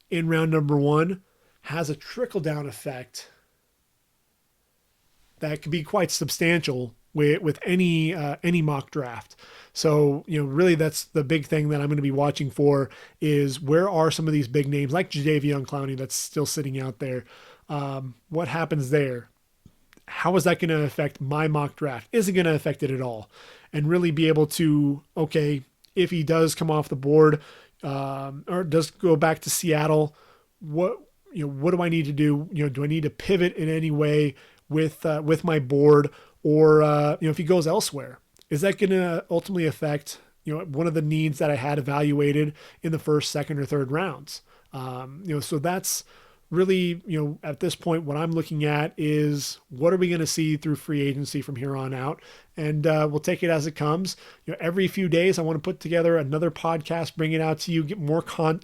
in round number 1 has a trickle-down effect that could be quite substantial with any mock draft. So, really that's the big thing that I'm going to be watching for is where are some of these big names like Jadeveon Clowney that's still sitting out there. What happens there? How is that going to affect my mock draft? Is it going to affect it at all? And really be able to, okay, if he does come off the board or does go back to Seattle, what do I need to do? Do I need to pivot in any way with my board, or if he goes elsewhere, is that going to ultimately affect one of the needs that I had evaluated in the first, second, or third rounds? So that's really, at this point, what I'm looking at is what are we going to see through free agency from here on out? And we'll take it as it comes. Every few days, I want to put together another podcast, bring it out to you, get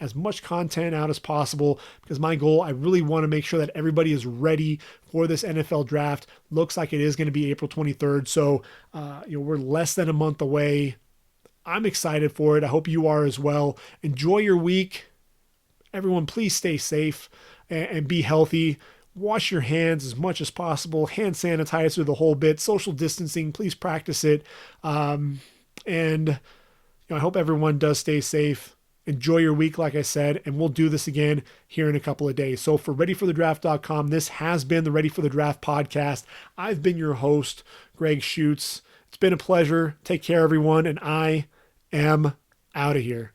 as much content out as possible, because my goal, I really want to make sure that everybody is ready for this NFL draft. Looks like it is going to be April 23rd. So, we're less than a month away. I'm excited for it. I hope you are as well. Enjoy your week. Everyone, please stay safe and be healthy. Wash your hands as much as possible. Hand sanitizer, the whole bit. Social distancing, please practice it. And I hope everyone does stay safe. Enjoy your week, like I said, and we'll do this again here in a couple of days. So for readyforthedraft.com, this has been the Ready for the Draft podcast. I've been your host, Gregg Schutze. It's been a pleasure. Take care, everyone, and I am out of here.